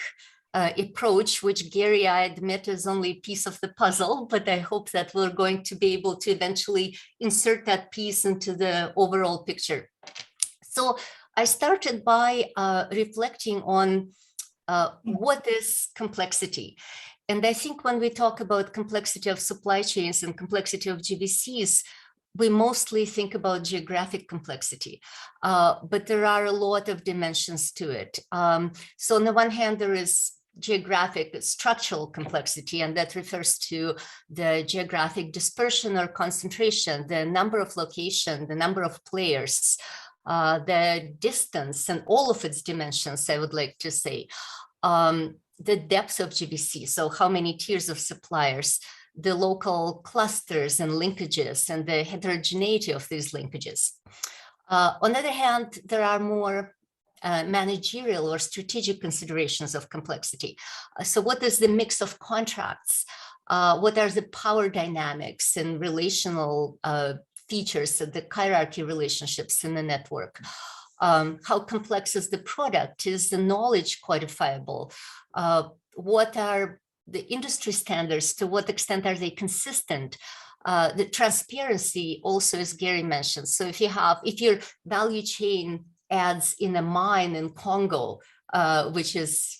E: approach, which Gary, I admit, is only a piece of the puzzle, but I hope that we're going to be able to eventually insert that piece into the overall picture. So I started by reflecting on what is complexity. And I think when we talk about complexity of supply chains and complexity of GVCs, we mostly think about geographic complexity, but there are a lot of dimensions to it. So on the one hand, there is geographic structural complexity, and that refers to the geographic dispersion or concentration, the number of locations, the number of players, the distance and all of its dimensions, I would like to say, the depth of GVC, so how many tiers of suppliers, the local clusters and linkages and the heterogeneity of these linkages. On the other hand, there are more managerial or strategic considerations of complexity. So what is the mix of contracts? What are the power dynamics and relational features of the hierarchy relationships in the network? How complex is the product? Is the knowledge quantifiable? What are the industry standards? To what extent are they consistent? The transparency also, as Gary mentioned. So if your value chain adds in a mine in Congo, which is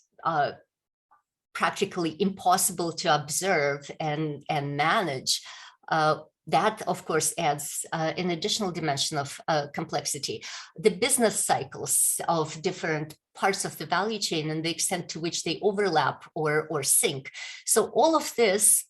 E: practically impossible to observe and manage, that, of course, adds an additional dimension of complexity. The business cycles of different parts of the value chain and the extent to which they overlap or sync. So all of this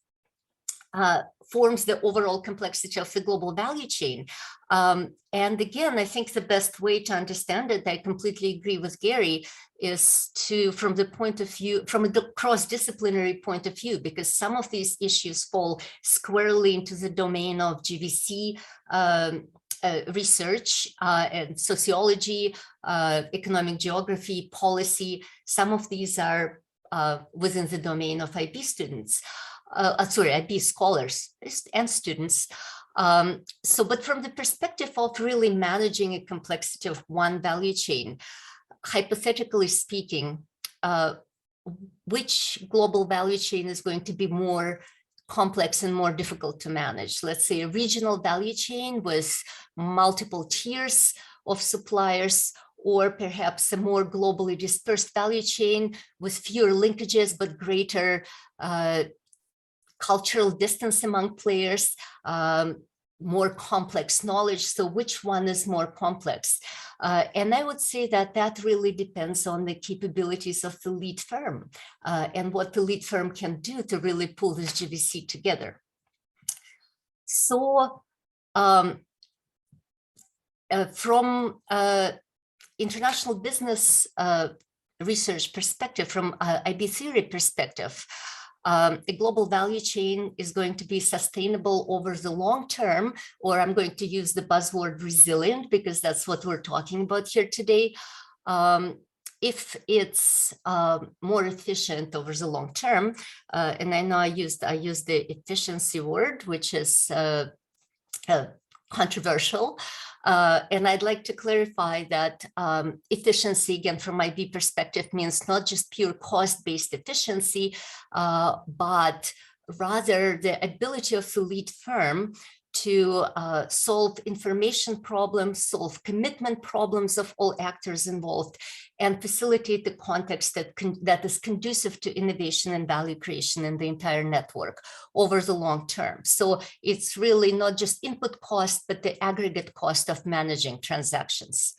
E: forms the overall complexity of the global value chain. And again, I think the best way to understand it, I completely agree with Gary, is from the point of view, from a cross-disciplinary point of view, because some of these issues fall squarely into the domain of GVC research and sociology, economic geography, policy. Some of these are within the domain of IB students. IB scholars and students. But from the perspective of really managing a complexity of one value chain, hypothetically speaking, which global value chain is going to be more complex and more difficult to manage? Let's say a regional value chain with multiple tiers of suppliers, or perhaps a more globally dispersed value chain with fewer linkages but greater cultural distance among players, more complex knowledge. So which one is more complex? And I would say that that really depends on the capabilities of the lead firm and what the lead firm can do to really pull this GVC together. So from international business research perspective, from IB theory perspective, a global value chain is going to be sustainable over the long term, or I'm going to use the buzzword resilient because that's what we're talking about here today. If it's more efficient over the long term, and I know I used the efficiency word, which is controversial. And I'd like to clarify that efficiency, again, from my IB perspective, means not just pure cost-based efficiency, but rather the ability of the lead firm to solve information problems, solve commitment problems of all actors involved, and facilitate the context that is conducive to innovation and value creation in the entire network over the long term. So it's really not just input cost, but the aggregate cost of managing transactions.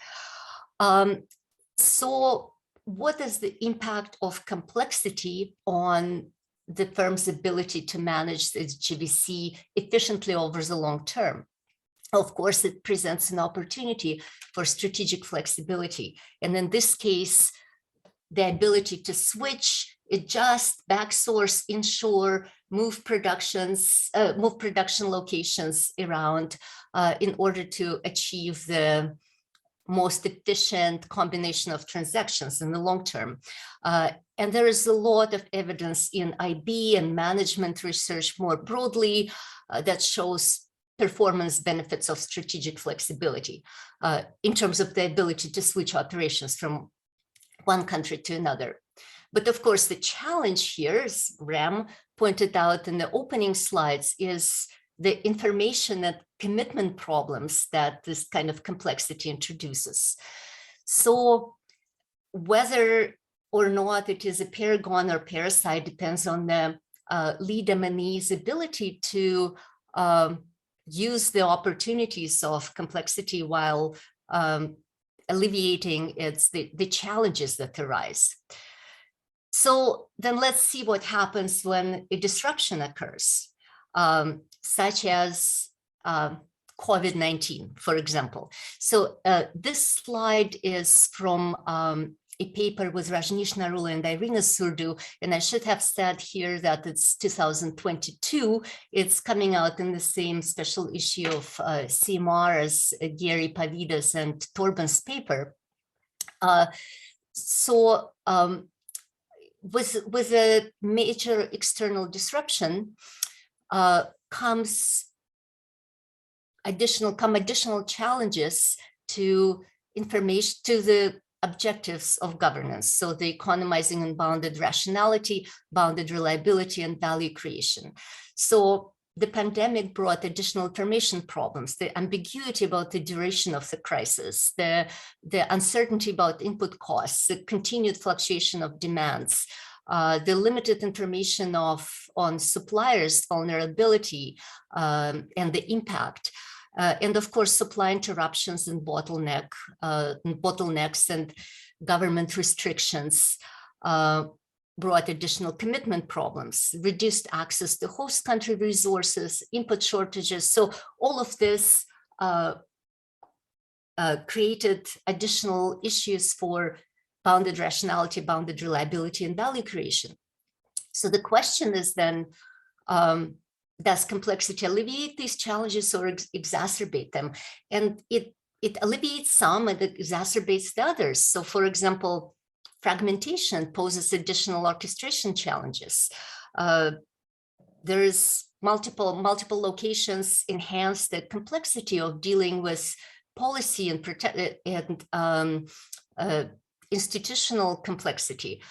E: So what is the impact of complexity on the firm's ability to manage its GVC efficiently over the long term? Of course, it presents an opportunity for strategic flexibility. And in this case, the ability to switch, adjust, backsource, inshore, move production locations around in order to achieve the most efficient combination of transactions in the long term. And there is a lot of evidence in IB and management research more broadly that shows performance benefits of strategic flexibility in terms of the ability to switch operations from one country to another. But of course, the challenge here, as Ram pointed out in the opening slides, is the information and commitment problems that this kind of complexity introduces. So whether or not it is a paragon or parasite depends on the lead M&E's ability to use the opportunities of complexity while alleviating the challenges that arise. So then let's see what happens when a disruption occurs, such as COVID-19, for example. So this slide is from a paper with Rajneesh Narula and Irina Surdu, and I should have said here that it's 2022. It's coming out in the same special issue of CMR as Gary Pavidas and Torben's paper. With a major external disruption come additional challenges to information, to the objectives of governance. So the economizing and bounded rationality, bounded reliability, and value creation. So the pandemic brought additional information problems, the ambiguity about the duration of the crisis, the uncertainty about input costs, the continued fluctuation of demands, the limited information on suppliers' vulnerability and the impact. And of course, supply interruptions and bottlenecks and government restrictions brought additional commitment problems, reduced access to host country resources, input shortages. So all of this created additional issues for bounded rationality, bounded reliability, and value creation. So the question is then, does complexity alleviate these challenges or exacerbate them? And it alleviates some and it exacerbates the others. So for example, fragmentation poses additional orchestration challenges. There is multiple locations enhance the complexity of dealing with policy and institutional complexity.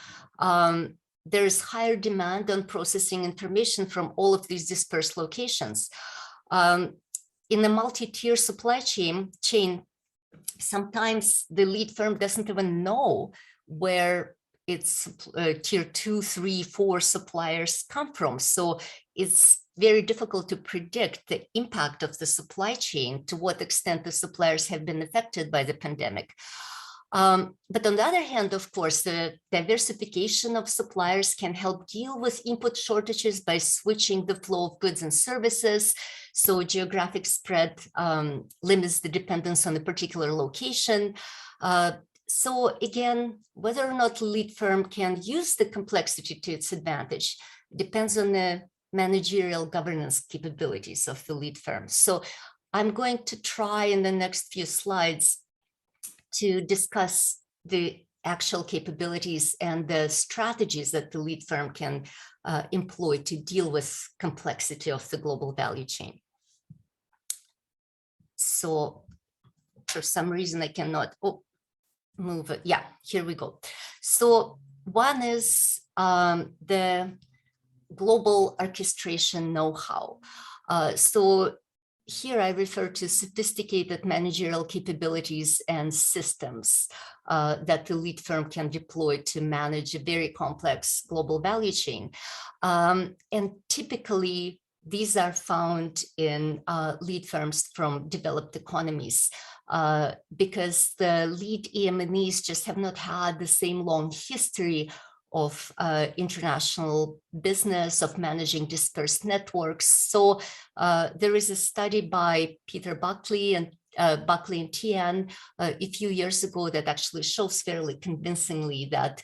E: There is higher demand on processing information from all of these dispersed locations. In a multi-tier supply chain, sometimes the lead firm doesn't even know where its tier 2, 3, 4 suppliers come from. So it's very difficult to predict the impact of the supply chain, to what extent the suppliers have been affected by the pandemic. But on the other hand, of course, the diversification of suppliers can help deal with input shortages by switching the flow of goods and services. So geographic spread limits the dependence on a particular location. So again, whether or not the lead firm can use the complexity to its advantage depends on the managerial governance capabilities of the lead firm. So I'm going to try in the next few slides to discuss the actual capabilities and the strategies that the lead firm can employ to deal with complexity of the global value chain. So for some reason I cannot move it. Yeah, here we go. So one is the global orchestration know-how. So here I refer to sophisticated managerial capabilities and systems that the lead firm can deploy to manage a very complex global value chain. And typically, these are found in lead firms from developed economies because the lead EM&Es just have not had the same long history of international business, of managing dispersed networks. So there is a study by Peter Buckley and Buckley and Tian a few years ago that actually shows fairly convincingly that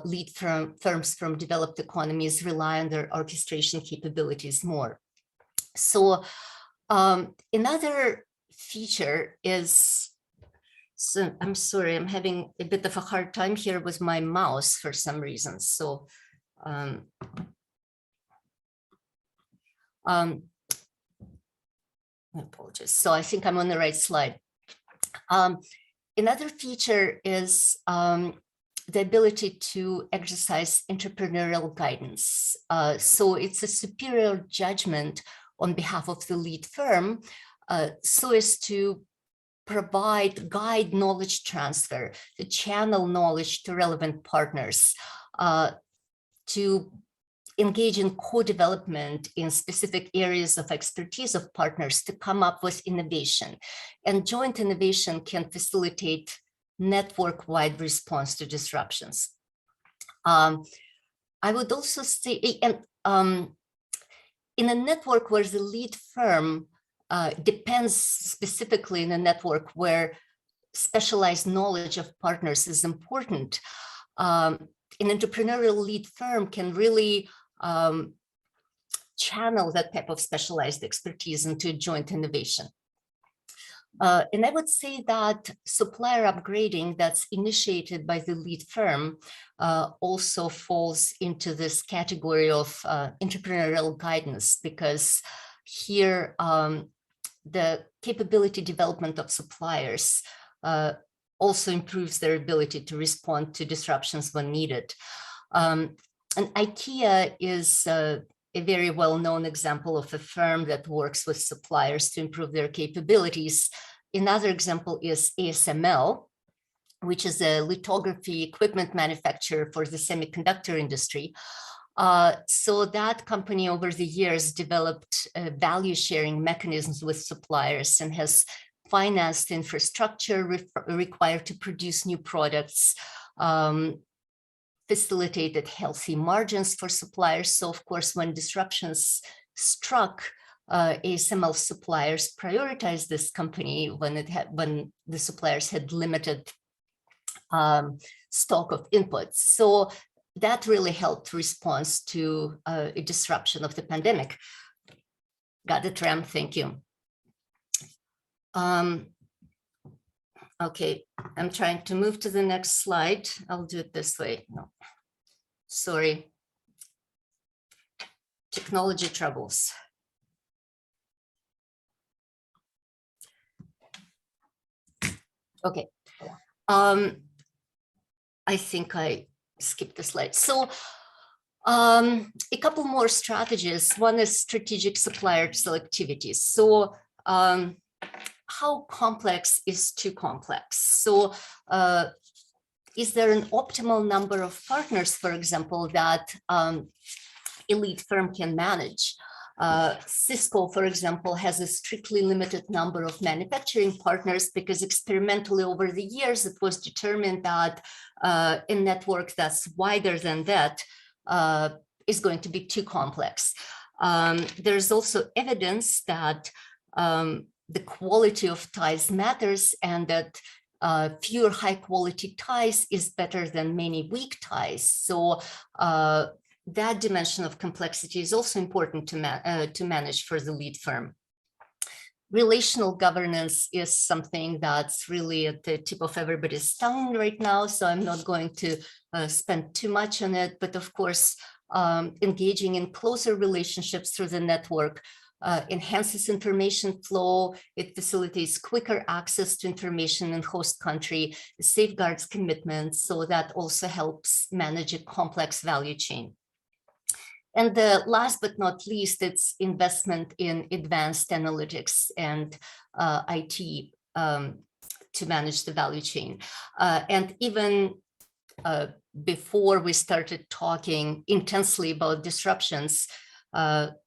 E: lead firms from developed economies rely on their orchestration capabilities more. So another feature is, so I'm sorry, I'm having a bit of a hard time here with my mouse for some reason. So I apologize. So I think I'm on the right slide. Another feature is the ability to exercise entrepreneurial guidance. So it's a superior judgment on behalf of the lead firm, so as to guide knowledge transfer, to channel knowledge to relevant partners, to engage in co-development in specific areas of expertise of partners to come up with innovation. And joint innovation can facilitate network-wide response to disruptions. I would also say, and in a network where the lead firm depends specifically in a network where specialized knowledge of partners is important, an entrepreneurial lead firm can really channel that type of specialized expertise into joint innovation. And I would say that supplier upgrading that's initiated by the lead firm also falls into this category of entrepreneurial guidance, because here the capability development of suppliers also improves their ability to respond to disruptions when needed. And IKEA is a very well-known example of a firm that works with suppliers to improve their capabilities. Another example is ASML, which is a lithography equipment manufacturer for the semiconductor industry. So that company over the years developed value sharing mechanisms with suppliers and has financed infrastructure required to produce new products, facilitated healthy margins for suppliers. So of course, when disruptions struck, ASML suppliers prioritized this company when the suppliers had limited stock of inputs. So that really helped response to a disruption of the pandemic. Got it, Ram, thank you. Okay, I'm trying to move to the next slide. I'll do it this way. No, sorry. Technology troubles. Okay. I think I skipped the slide. So a couple more strategies. One is strategic supplier selectivity. So how complex is too complex? So is there an optimal number of partners, for example, that a lead firm can manage? Cisco, for example, has a strictly limited number of manufacturing partners because experimentally over the years, it was determined that a network that's wider than that is going to be too complex. There's also evidence that the quality of ties matters, and that fewer high quality ties is better than many weak ties. So that dimension of complexity is also important to manage for the lead firm. Relational governance is something that's really at the tip of everybody's tongue right now, so I'm not going to spend too much on it, but of course, engaging in closer relationships through the network enhances information flow, it facilitates quicker access to information in host country, safeguards commitments, so that also helps manage a complex value chain. And the last but not least, it's investment in advanced analytics and IT to manage the value chain. And even before we started talking intensely about disruptions,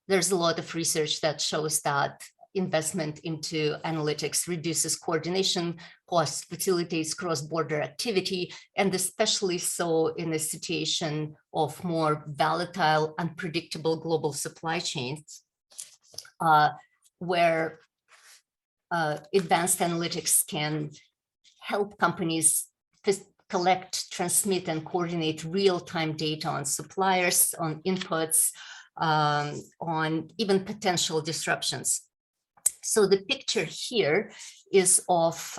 E: there's a lot of research that shows that investment into analytics reduces coordination costs, facilitates cross-border activity, and especially so in a situation of more volatile, unpredictable global supply chains, where advanced analytics can help companies collect, transmit, and coordinate real-time data on suppliers, on inputs, on even potential disruptions. So the picture here is of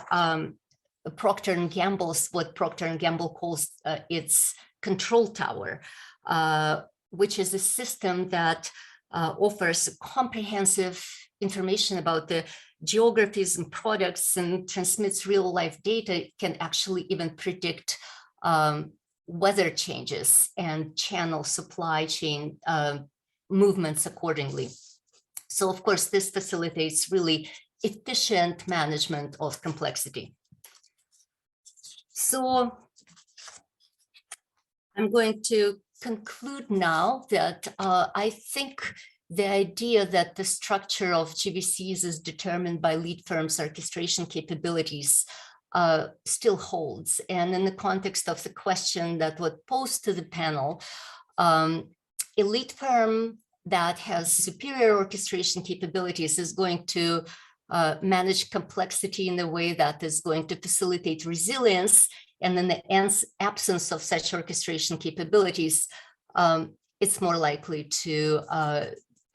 E: Procter & Gamble's, what Procter & Gamble calls its control tower, which is a system that offers comprehensive information about the geographies and products and transmits real life data. It can actually even predict weather changes and channel supply chain movements accordingly. So of course, this facilitates really efficient management of complexity. So I'm going to conclude now that I think the idea that the structure of GVCs is determined by lead firms' orchestration capabilities still holds. And in the context of the question that was posed to the panel, a lead firm that has superior orchestration capabilities is going to manage complexity in a way that is going to facilitate resilience. And in the absence of such orchestration capabilities, it's more likely to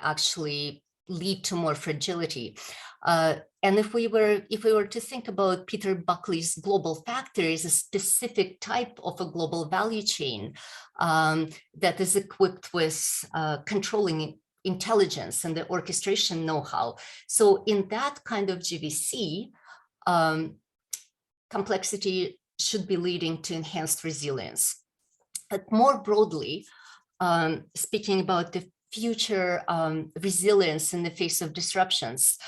E: actually lead to more fragility. And if we were to think about Peter Buckley's global factory as a specific type of a global value chain that is equipped with controlling intelligence and the orchestration know-how. So in that kind of GVC, complexity should be leading to enhanced resilience. But more broadly, speaking about the future resilience in the face of disruptions,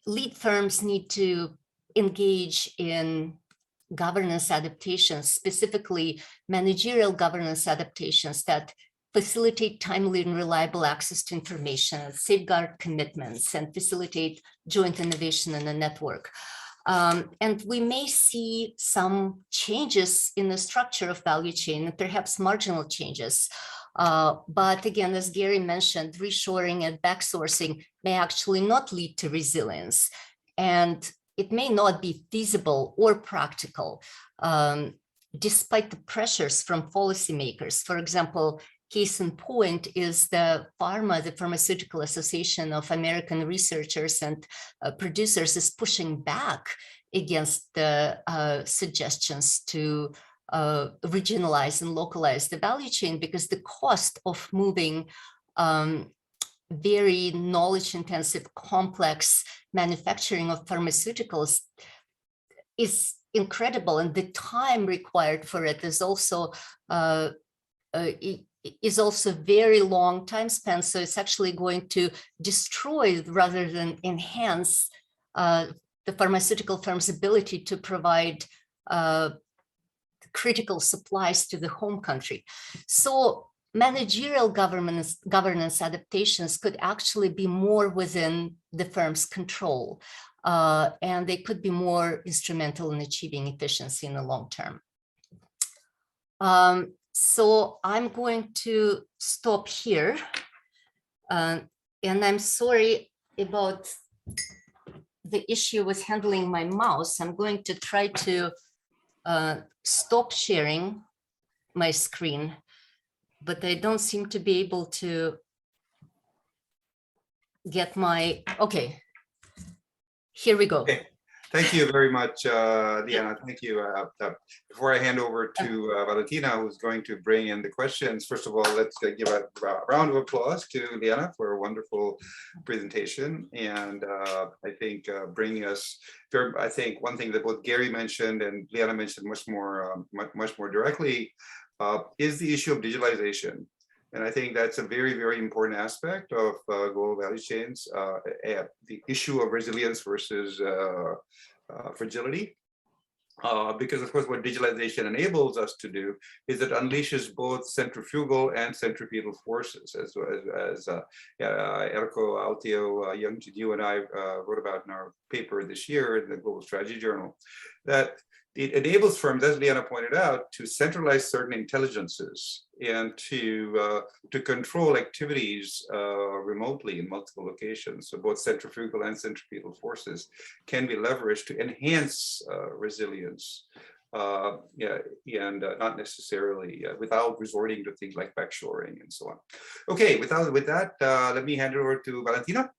E: lead firms need to engage in governance adaptations, specifically managerial governance adaptations that facilitate timely and reliable access to information, safeguard commitments, and facilitate joint innovation in the network. And we may see some changes in the structure of value chain, perhaps marginal changes. But again, as Gary mentioned, reshoring and backsourcing may actually not lead to resilience. And it may not be feasible or practical, despite the pressures from policymakers. For example, case in point is the Pharmaceutical Association of American Researchers and Producers is pushing back against the suggestions to regionalize and localize the value chain, because the cost of moving very knowledge-intensive, complex manufacturing of pharmaceuticals is incredible, and the time required for it is also very long time span. So it's actually going to destroy rather than enhance the pharmaceutical firm's ability to provide critical supplies to the home country. So managerial governance adaptations could actually be more within the firm's control, and they could be more instrumental in achieving efficiency in the long term. So I'm going to stop here, and I'm sorry about the issue with handling my mouse. I'm going to try to stop sharing my screen, but I don't seem to be able to get my, okay, here we go.
B: Okay. Thank you very much, Liana. Thank you. Before I hand over to Valentina, who's going to bring in the questions, first of all, let's give a round of applause to Liana for a wonderful presentation. And I think bringing us, I think one thing that both Gary mentioned and Liana mentioned much more directly is the issue of digitalization. And I think that's a very, very important aspect of global value chains, the issue of resilience versus fragility. Because of course, what digitalization enables us to do is it unleashes both centrifugal and centripetal forces, as Erco, Altio, Young, you and I wrote about in our paper this year in the Global Strategy Journal, that it enables firms, as Liana pointed out, to centralize certain intelligences and to control activities remotely in multiple locations. So both centrifugal and centripetal forces can be leveraged to enhance resilience, and not necessarily without resorting to things like backshoring and so on. Okay, with that, let me hand it over to Valentina,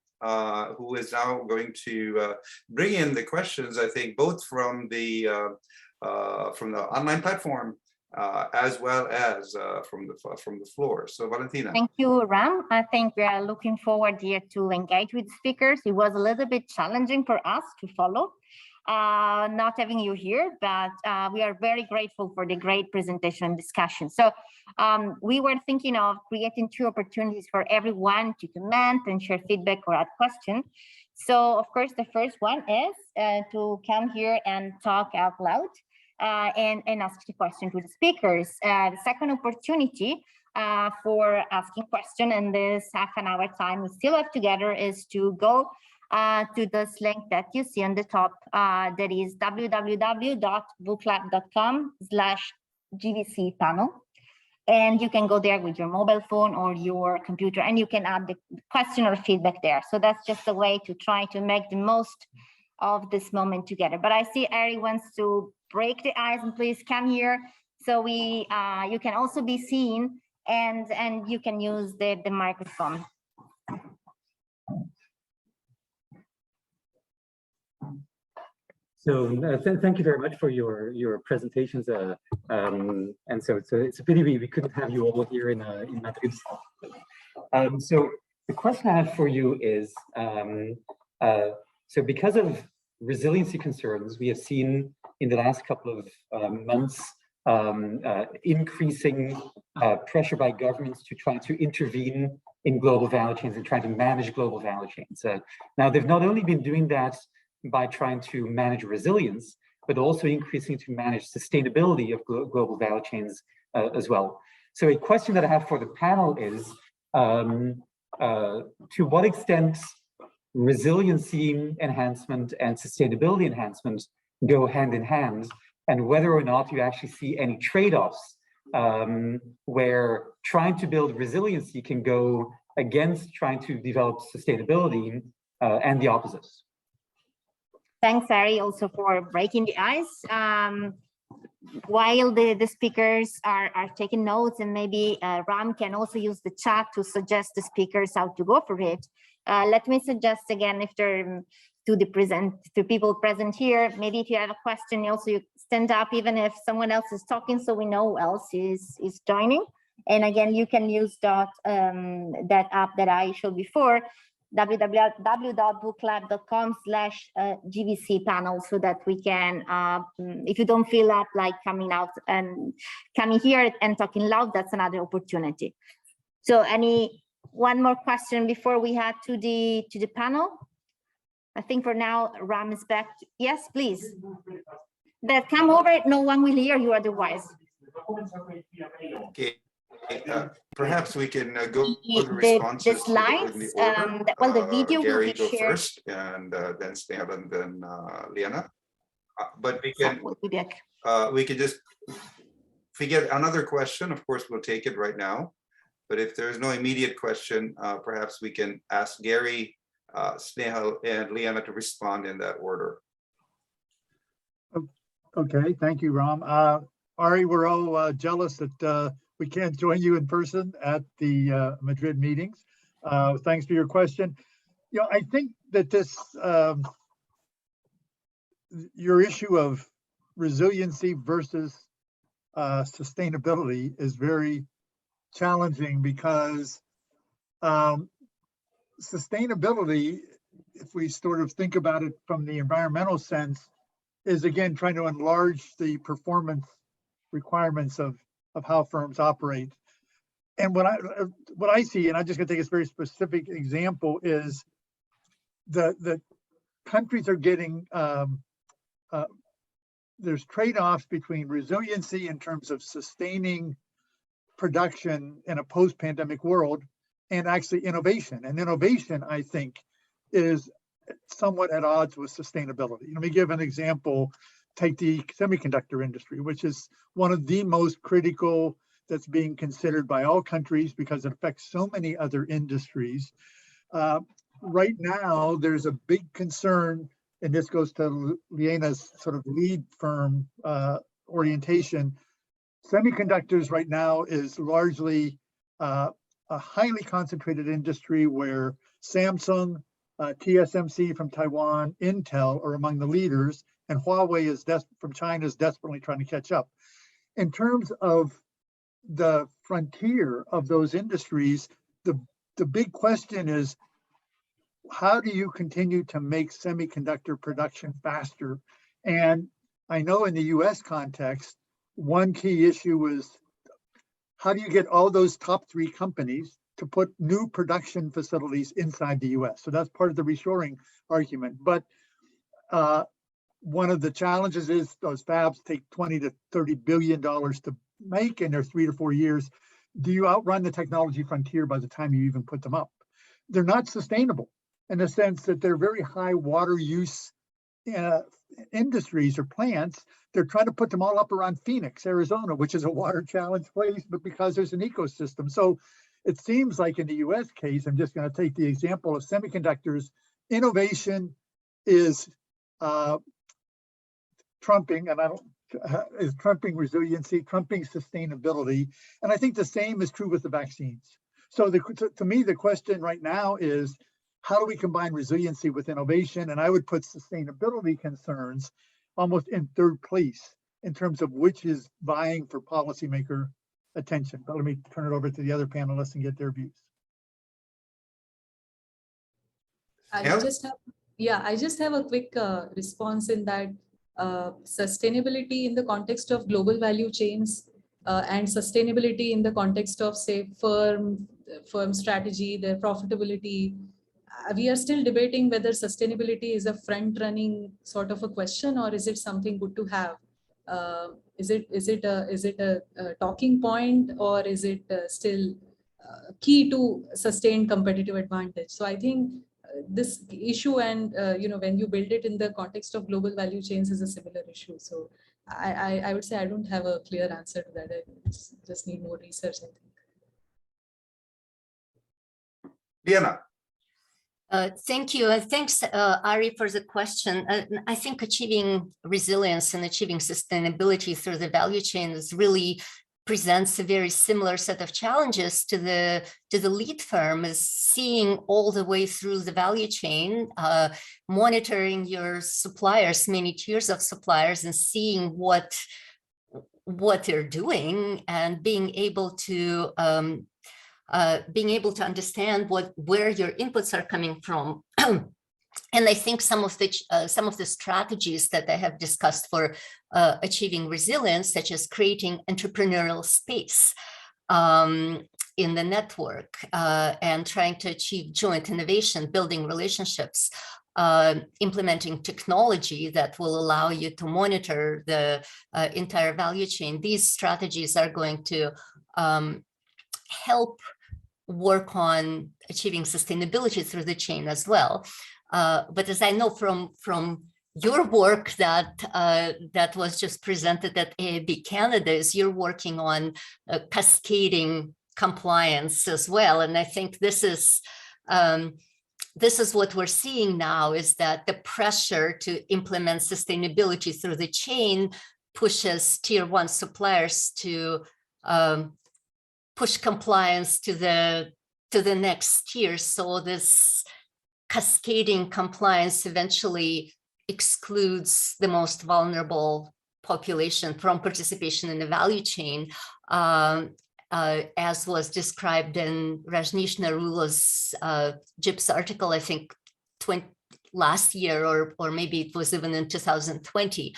B: who is now going to bring in the questions, I think, both from the online platform as well as from the floor. So Valentina.
A: Thank you, Ram. I think we are looking forward here to engage with speakers. It was a little bit challenging for us to follow, not having you here, but we are very grateful for the great presentation and discussion. So we were thinking of creating 2 opportunities for everyone to comment and share feedback or add questions. So of course, the first one is to come here and talk out loud and ask the question to the speakers. The second opportunity for asking question in this half an hour time we still have together is to go to this link that you see on the top, that is www.booklab.com/GVC panel. And you can go there with your mobile phone or your computer, and you can add the question or feedback there. So that's just a way to try to make the most of this moment together. But I see Ari wants to break the ice, and please come here. So you can also be seen, and you can use the microphone.
F: So thank you very much for your presentations. And so it's a pity we couldn't have you all here in Madrid. So the question I have for you is, so because of resiliency concerns, we have seen in the last couple of months increasing pressure by governments to try to intervene in global value chains and try to manage global value chains. Now, they've not only been doing that by trying to manage resilience, but also increasing to manage sustainability of global value chains as well. So a question that I have for the panel is, to what extent resiliency enhancement and sustainability enhancement go hand in hand, and whether or not you actually see any trade-offs where trying to build resiliency can go against trying to develop sustainability and the opposite.
A: Thanks, Ari, also for breaking the ice. While the speakers are taking notes, and maybe Ram can also use the chat to suggest the speakers how to go for it. Let me suggest again, if they're to people present here, maybe if you have a question, also you stand up, even if someone else is talking, so we know who else is joining. And again, you can use that app that I showed before, www.booklab.com/GVC panel, so that we can, if you don't feel up like coming out and coming here and talking loud, that's another opportunity. So one more question before we head to the panel? I think for now, Ram is back. Yes, please. But come over, no one will hear you otherwise.
B: Okay. Perhaps we can go to the responses.
A: The slides, well, the video
B: Gary,
A: will be
B: go
A: shared
B: first, and then Snehal, and then Liana. But we can, we can just, if we get another question, of course, we'll take it right now. But if there's no immediate question, perhaps we can ask Gary, Snehal, and Liana to respond in that order.
C: Okay, thank you, Ram. Ari, we're all jealous that we can't join you in person at the Madrid meetings. Thanks for your question. You know, I think that this, your issue of resiliency versus sustainability is very challenging, because sustainability, if we sort of think about it from the environmental sense, is again trying to enlarge the performance requirements of how firms operate. And what I see, and I'm just going to take a very specific example, is the countries are getting, there's trade-offs between resiliency in terms of sustaining production in a post-pandemic world, and actually innovation. And innovation, I think, is somewhat at odds with sustainability. Let me give an example. Take the semiconductor industry, which is one of the most critical that's being considered by all countries because it affects so many other industries. Right now, there's a big concern, and this goes to Liena's sort of lead firm orientation. Semiconductors right now is largely a highly concentrated industry where Samsung, TSMC from Taiwan, Intel are among the leaders, and Huawei is from China is desperately trying to catch up. In terms of the frontier of those industries, the big question is, how do you continue to make semiconductor production faster? And I know in the US context, one key issue was, how do you get all those top 3 companies to put new production facilities inside the US? So that's part of the reshoring argument. But one of the challenges is those fabs take $20 to $30 billion to make in their 3 to 4 years. Do you outrun the technology frontier by the time you even put them up? They're not sustainable in the sense that they're very high water use industries or plants. They're trying to put them all up around Phoenix, Arizona, which is a water challenged place, but because there's an ecosystem. So it seems like in the US case, I'm just going to take the example of semiconductors, innovation is trumping, and is trumping resiliency, trumping sustainability. And I think the same is true with the vaccines. So to me, the question right now is, how do we combine resiliency with innovation? And I would put sustainability concerns almost in third place in terms of which is vying for policymaker attention. But let me turn it over to the other panelists and get their views.
D: I just have a quick response in that sustainability in the context of global value chains and sustainability in the context of, say, firm strategy, their profitability. We are still debating whether sustainability is a front-running sort of a question, or is it something good to have? Is it a talking point, or is it still key to sustain competitive advantage? So I think this issue, and when you build it in the context of global value chains, is a similar issue. So I would say I don't have a clear answer to that. I just need more research, I think.
B: Liena.
E: Thank you. Thanks, Ari, for the question. I think achieving resilience and achieving sustainability through the value chain really presents a very similar set of challenges to the lead firm, is seeing all the way through the value chain, monitoring your suppliers, many tiers of suppliers, and seeing what they're doing, and being able to understand where your inputs are coming from. And I think some of the strategies that I have discussed for achieving resilience, such as creating entrepreneurial space in the network, and trying to achieve joint innovation, building relationships, implementing technology that will allow you to monitor the entire value chain. These strategies are going to help work on achieving sustainability through the chain as well. But as I know from your work that was just presented at AIB Canada, is you're working on cascading compliance as well. And I think this is what we're seeing now, is that the pressure to implement sustainability through the chain pushes tier 1 suppliers to push compliance to the next tier. So this cascading compliance eventually excludes the most vulnerable population from participation in the value chain, as was described in Rajneesh Narula's JIPS article, I think last year, or maybe it was even in 2020.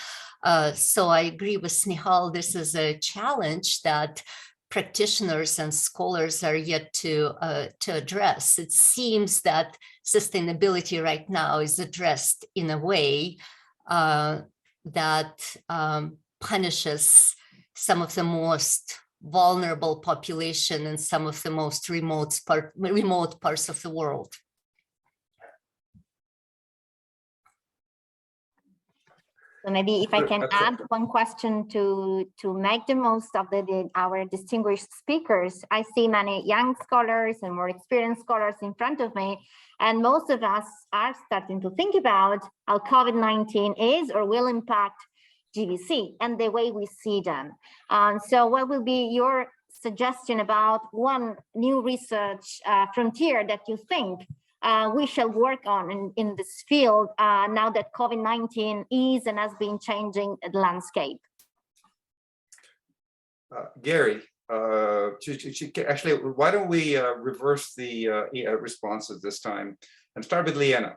E: So I agree with Snehal, this is a challenge that practitioners and scholars are yet to address. It seems that sustainability right now is addressed in a way that punishes some of the most vulnerable population in some of the most remote parts of the world.
A: So maybe if I can add one question to make the most of our distinguished speakers. I see many young scholars and more experienced scholars in front of me, and most of us are starting to think about how COVID-19 is or will impact GVC and the way we see them. So what will be your suggestion about one new research frontier that you think we shall work on in this field now that COVID-19 is and has been changing the landscape?
B: Gary, actually, why don't we reverse the responses this time and start with Liana,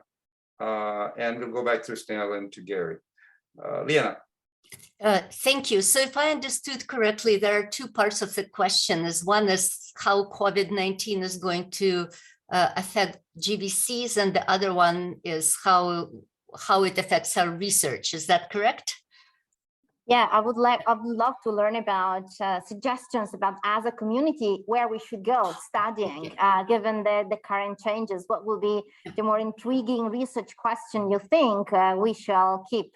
B: and we'll go back to Snell and to Gary. Liana.
E: Thank you. So if I understood correctly, there are two parts of the question. One is how COVID-19 is going to affect GVCs, and the other one is how it affects our research. Is that correct?
A: Yeah, I would love to learn about suggestions about as a community where we should go studying, given the current changes. What will be the more intriguing research question you think we shall keep?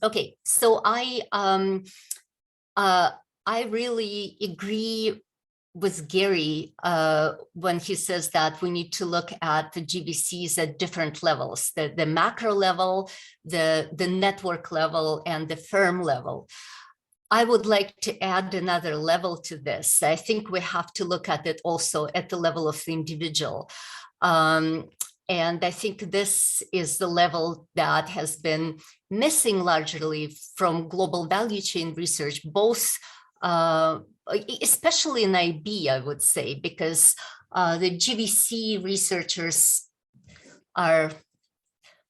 E: Okay, so I really agree with Gary when he says that we need to look at the GVCs at different levels, the macro level, the network level, and the firm level. I would like to add another level to this. I think we have to look at it also at the level of the individual. And I think this is the level that has been missing largely from global value chain research, both especially in IB, I would say, because the GVC researchers are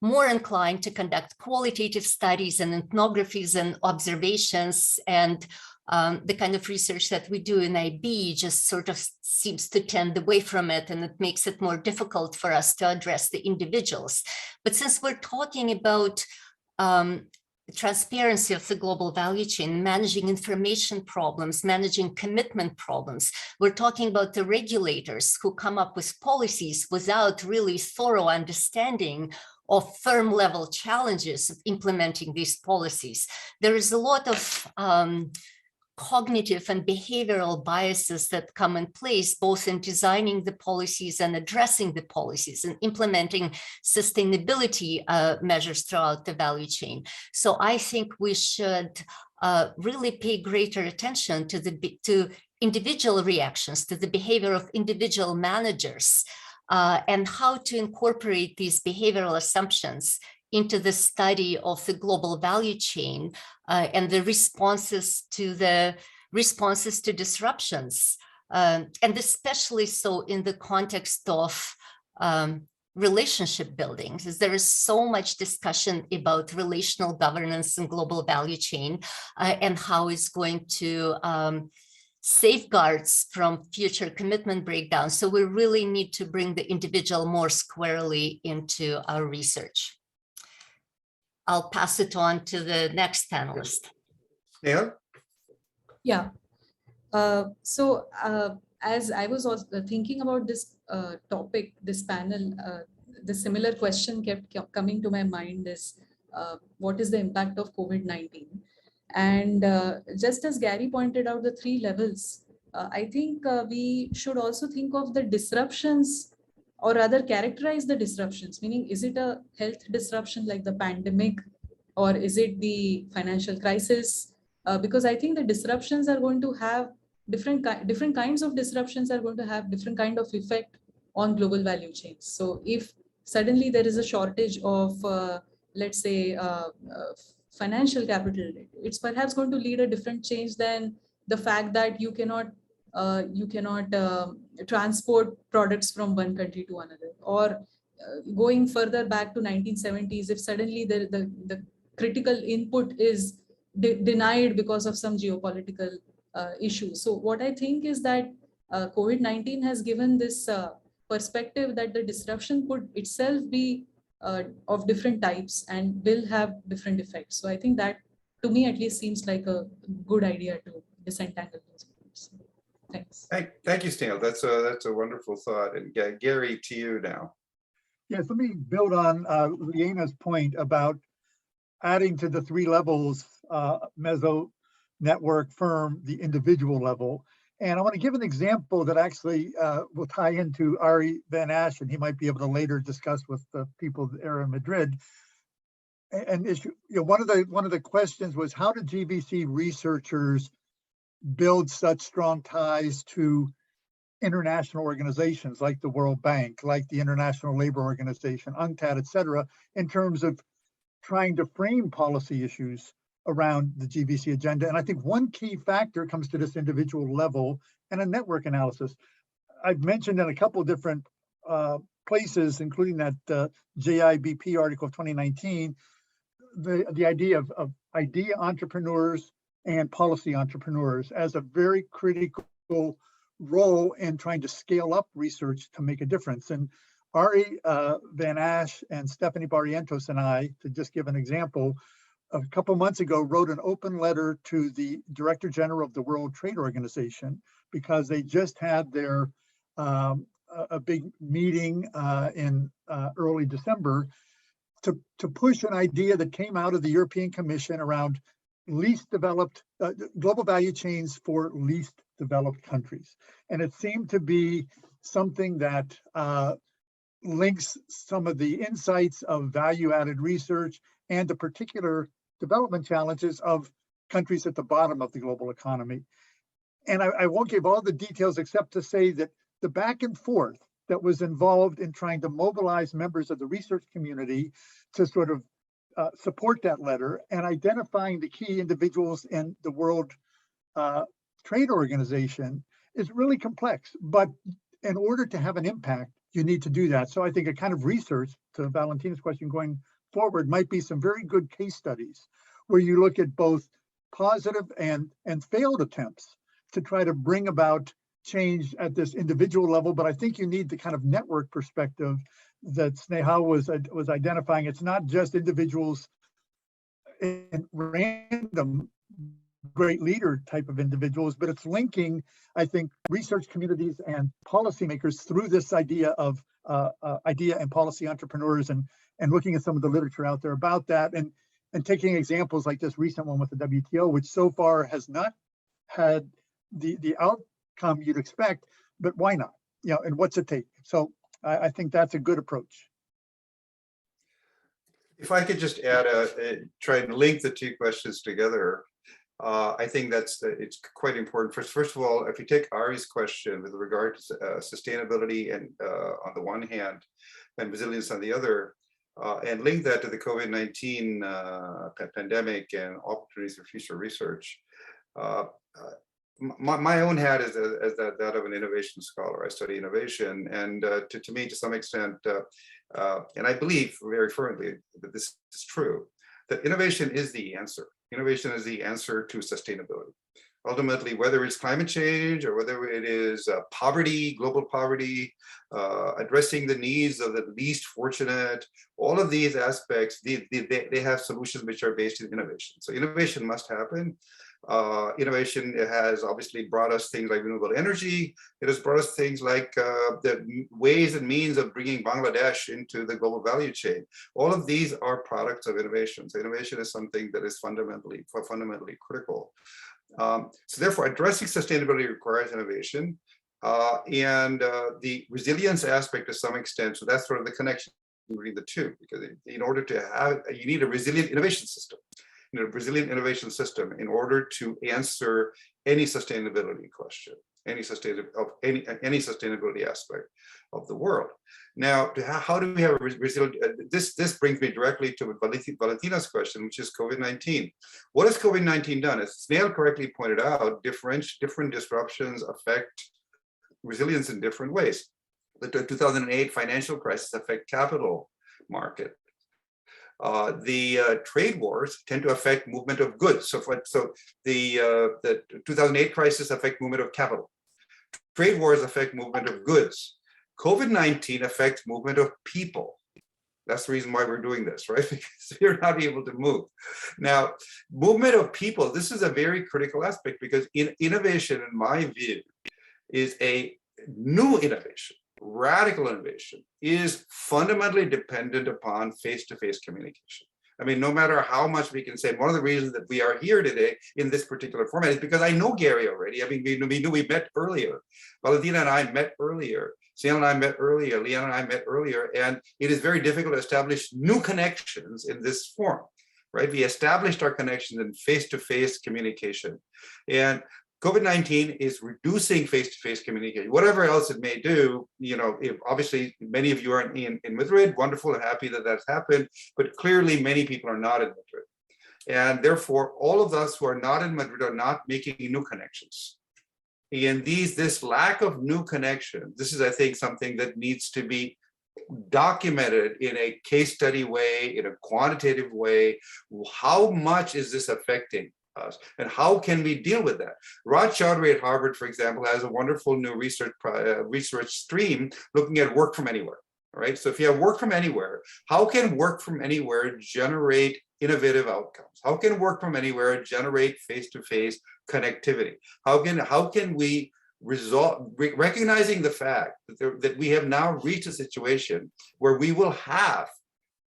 E: more inclined to conduct qualitative studies and ethnographies and observations, and the kind of research that we do in IB just sort of seems to tend away from it, and it makes it more difficult for us to address the individuals. But since we're talking about transparency of the global value chain, managing information problems, managing commitment problems, we're talking about the regulators who come up with policies without really thorough understanding of firm level challenges of implementing these policies. There is a lot of cognitive and behavioral biases that come in place, both in designing the policies and addressing the policies and implementing sustainability measures throughout the value chain. So I think we should really pay greater attention to individual reactions, to the behavior of individual managers, and how to incorporate these behavioral assumptions into the study of the global value chain and the responses to disruptions, and especially so in the context of relationship building, because there is so much discussion about relational governance and global value chain and how it's going to safeguards from future commitment breakdowns. So we really need to bring the individual more squarely into our research. I'll pass it on to the next panelist.
B: Yeah.
D: Yeah. So as I was also thinking about this topic, this panel, the similar question kept coming to my mind is, what is the impact of COVID-19? And just as Gary pointed out, the three levels, I think we should also think of the disruptions, or rather characterize the disruptions, meaning is it a health disruption like the pandemic, or is it the financial crisis? Because I think the disruptions are going to have different kinds of disruptions are going to have different kind of effect on global value chains. So if suddenly there is a shortage of, let's say, financial capital, it's perhaps going to lead a different change than the fact that you cannot transport products from one country to another, or going further back to 1970s, if suddenly the critical input is denied because of some geopolitical issue. So what I think is that COVID-19 has given this perspective that the disruption could itself be of different types and will have different effects. So I think that, to me at least, seems like a good idea to disentangle those groups. Thanks.
B: Thank you, Snell. That's a wonderful thought. And Gary, to you now.
C: Yes, let me build on Liana's point about adding to the 3 levels, meso, network, firm, the individual level. And I want to give an example that actually will tie into Ari Van Ash, and he might be able to later discuss with the people there in Madrid. And issue, one of the questions was, how did GVC researchers build such strong ties to international organizations like the World Bank, like the International Labor Organization, UNCTAD, et cetera, in terms of trying to frame policy issues around the GVC agenda? And I think one key factor comes to this individual level and a network analysis. I've mentioned in a couple of different places, including that JIBP article of 2019, the idea of idea entrepreneurs and policy entrepreneurs as a very critical role in trying to scale up research to make a difference. And Ari Van Ash and Stephanie Barrientos and I, to just give an example, a couple months ago wrote an open letter to the Director General of the World Trade Organization, because they just had their a big meeting in early December to push an idea that came out of the European Commission around least developed, global value chains for least developed countries. And it seemed to be something that links some of the insights of value-added research and the particular development challenges of countries at the bottom of the global economy. And I won't give all the details except to say that the back and forth that was involved in trying to mobilize members of the research community to sort of support that letter and identifying the key individuals in the World Trade Organization is really complex. But in order to have an impact, you need to do that. So I think a kind of research, to Valentina's question going forward, might be some very good case studies where you look at both positive and failed attempts to try to bring about change at this individual level. But I think you need the kind of network perspective that Sneha was identifying. It's not just individuals in random great leader type of individuals, but it's linking, I think, research communities and policymakers through this idea of idea and policy entrepreneurs, and looking at some of the literature out there about that, and taking examples like this recent one with the WTO, which so far has not had the outcome you'd expect, but why not? And what's it take? So I think that's a good approach.
B: If I could just add try and link the two questions together. I think it's quite important. First of all, if you take Ari's question with regard to sustainability and on the one hand, and resilience on the other, and link that to the COVID-19 pandemic and opportunities for future research. My own hat is that of an innovation scholar. I study innovation, and to me, to some extent, and I believe very firmly that this is true, that innovation is the answer. Innovation is the answer to sustainability. Ultimately, whether it's climate change or whether it is poverty, global poverty, addressing the needs of the least fortunate, all of these aspects, they have solutions which are based in innovation. So innovation must happen. Innovation has obviously brought us things like renewable energy. It has brought us things like the ways and means of bringing Bangladesh into the global value chain. All of these are products of innovation. So innovation is something that is fundamentally critical. So therefore, addressing sustainability requires innovation and the resilience aspect to some extent. So that's sort of the connection between the two, because in order to have, you need a resilient innovation system. A resilient innovation system in order to answer any sustainability question, any sustainability aspect of the world. Now, how do we have a resilient? This brings me directly to Valentina's question, which is COVID-19. What has COVID-19 done? As Snail correctly pointed out, different disruptions affect resilience in different ways. The 2008 financial crisis affect capital market. The trade wars tend to affect movement of goods. So the 2008 crisis affect movement of capital. Trade wars affect movement of goods. COVID-19 affects movement of people. That's the reason why we're doing this, right? Because we're not able to move. Now, movement of people, this is a very critical aspect, because innovation, in my view, is a new innovation. Radical innovation is fundamentally dependent upon face-to-face communication. I mean, no matter how much we can say, one of the reasons that we are here today in this particular format is because I know Gary already. I mean, we knew we met earlier. Valentina and I met earlier. Sian and I met earlier. Leanne and I met earlier. And it is very difficult to establish new connections in this form, right? We established our connections in face-to-face communication. And COVID-19 is reducing face-to-face communication, whatever else it may do. You know, if obviously many of you are in Madrid, wonderful and happy that that's happened, but clearly many people are not in Madrid. And therefore, all of us who are not in Madrid are not making new connections. And this lack of new connections, this is, I think, something that needs to be documented in a case study way, in a quantitative way. How much is this affecting us, and how can we deal with that? Raj Chaudhary at Harvard, for example, has a wonderful new research stream looking at work from anywhere. Right. So if you have work from anywhere, how can work from anywhere generate innovative outcomes? How can work from anywhere generate face-to-face connectivity? How can we resolve, recognizing the fact that we have now reached a situation where we will have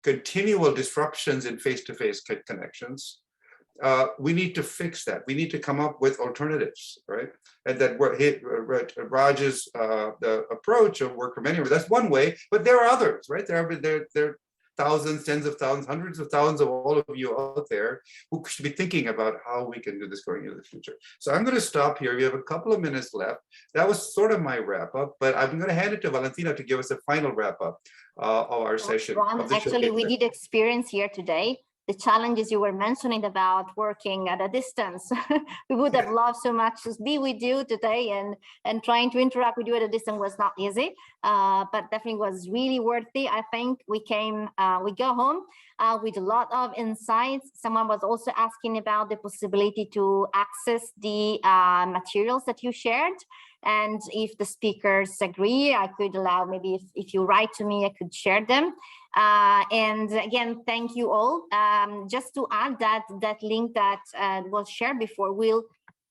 B: continual disruptions in face-to-face connections? We need to fix that. We need to come up with alternatives, right? And that Raj's the approach of work from anywhere, that's one way, but there are others, right? There are thousands, tens of thousands, hundreds of thousands of all of you out there who should be thinking about how we can do this going into the future. So I'm going to stop here. We have a couple of minutes left. That was sort of my wrap up, but I'm going to hand it to Valentina to give us a final wrap up of our session.
A: Ron, actually, we did experience here today the challenges you were mentioning about working at a distance. We would have loved so much to be with you today, and trying to interact with you at a distance was not easy, but definitely was really worthy. I think we go home with a lot of insights. Someone was also asking about the possibility to access the materials that you shared. And if the speakers agree, I could allow, maybe if you write to me, I could share them. And again, thank you all. Just to add that link that was shared before will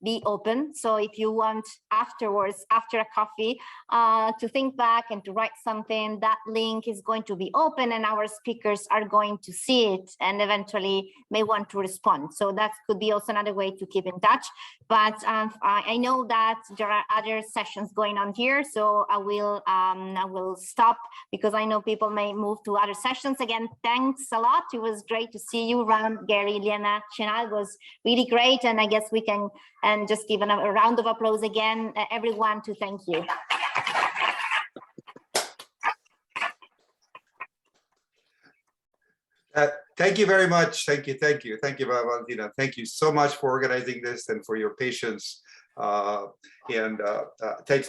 A: be open. So if you want afterwards, after a coffee, to think back and to write something, that link is going to be open and our speakers are going to see it and eventually may want to respond. So that could be also another way to keep in touch. But I know that there are other sessions going on here, so I will stop because I know people may move to other sessions. Again, thanks a lot. It was great to see you, Ram, Gary, Liana, Chinal. It was really great, and I guess we can just give a round of applause again, everyone, to thank you.
B: Thank you very much. Thank you, Valentina. Thank you so much for organizing this and for your patience. Thanks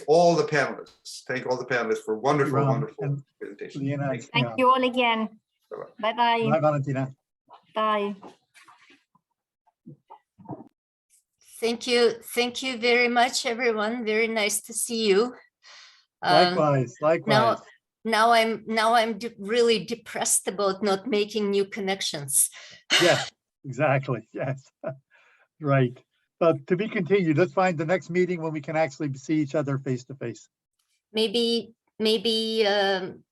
B: all the panelists. Thank all the panelists for wonderful, wonderful presentations.
A: Thank you all again. Bye-bye.
C: Bye, Valentina.
A: Bye.
E: Thank you very much, everyone. Very nice to see you.
C: Likewise.
E: Now I'm really depressed about not making new connections.
C: Yes, exactly. Yes, right. But to be continued. Let's find the next meeting when we can actually see each other face to face.
E: Maybe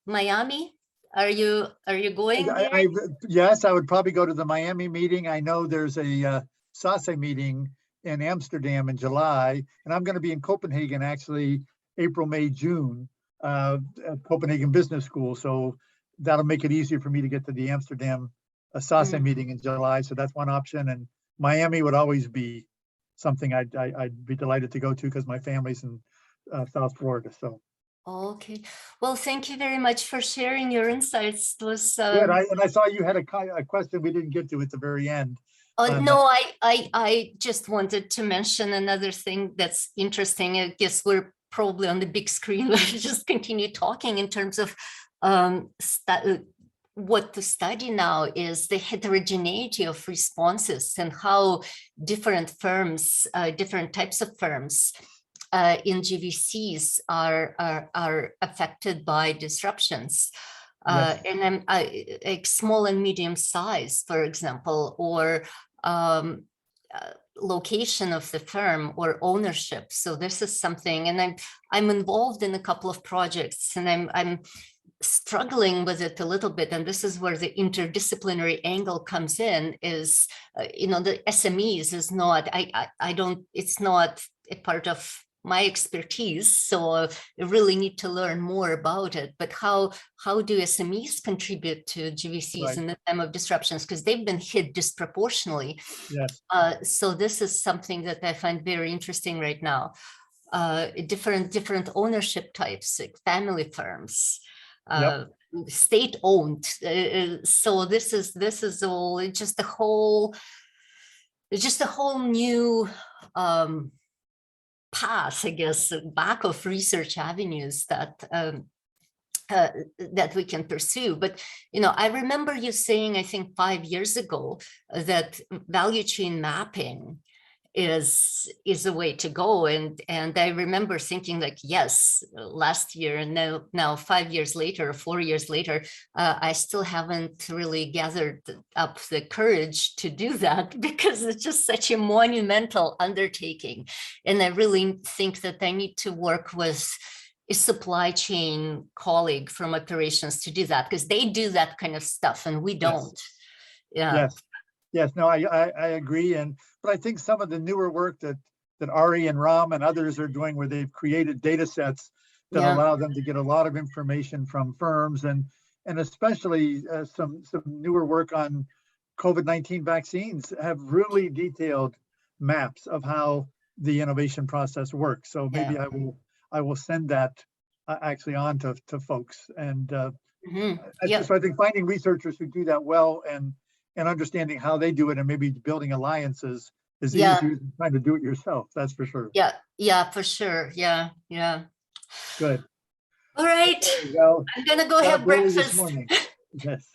E: Miami. Are you going there?
C: Yes, I would probably go to the Miami meeting. I know there's a SASE meeting in Amsterdam in July, and I'm going to be in Copenhagen actually April, May, June at Copenhagen Business School. So that'll make it easier for me to get to the Amsterdam SASE meeting in July. So that's one option. And Miami would always be something I'd be delighted to go to because my family's in South Florida. So.
E: Okay. Well, thank you very much for sharing your insights. It was
C: good. And I saw you had a question we didn't get to at the very end.
E: No, I just wanted to mention another thing that's interesting. I guess we're probably on the big screen. Let's just continue talking in terms of what to study now is the heterogeneity of responses and how different firms, different types of firms in GVCs are affected by disruptions. Yes. And like small and medium size, for example, or location of the firm or ownership. So this is something, and I'm involved in a couple of projects, and I'm struggling with it a little bit, and this is where the interdisciplinary angle comes in, is, the SMEs is not, I don't, it's not a part of my expertise, so I really need to learn more about it. But how do SMEs contribute to GVCs
C: Right.
E: in the time of disruptions? Because they've been hit disproportionately.
C: Yes.
E: So this is something that I find very interesting right now. Different ownership types, like family firms, state-owned. So this is all just a whole new path, I guess, back of research avenues that that we can pursue. But I remember you saying, I think 5 years ago, that value chain mapping is a way to go, and I remember thinking, like, yes, last year, and now 5 years later, or 4 years later, I still haven't really gathered up the courage to do that, because it's just such a monumental undertaking, and I really think that I need to work with a supply chain colleague from operations to do that, because they do that kind of stuff and we don't. Yeah.
C: Yes, no, I agree. But I think some of the newer work that Ari and Ram and others are doing, where they've created data sets that allow them to get a lot of information from firms, and especially some newer work on COVID-19 vaccines have really detailed maps of how the innovation process works. So maybe I will send that actually on to folks. And so I think finding researchers who do that well and understanding how they do it, and maybe building alliances, is easier than trying to do it yourself. That's for sure.
E: Yeah, for sure. Yeah.
C: Good.
E: All right.
C: Well,
E: I'm gonna go have breakfast.
C: Yes.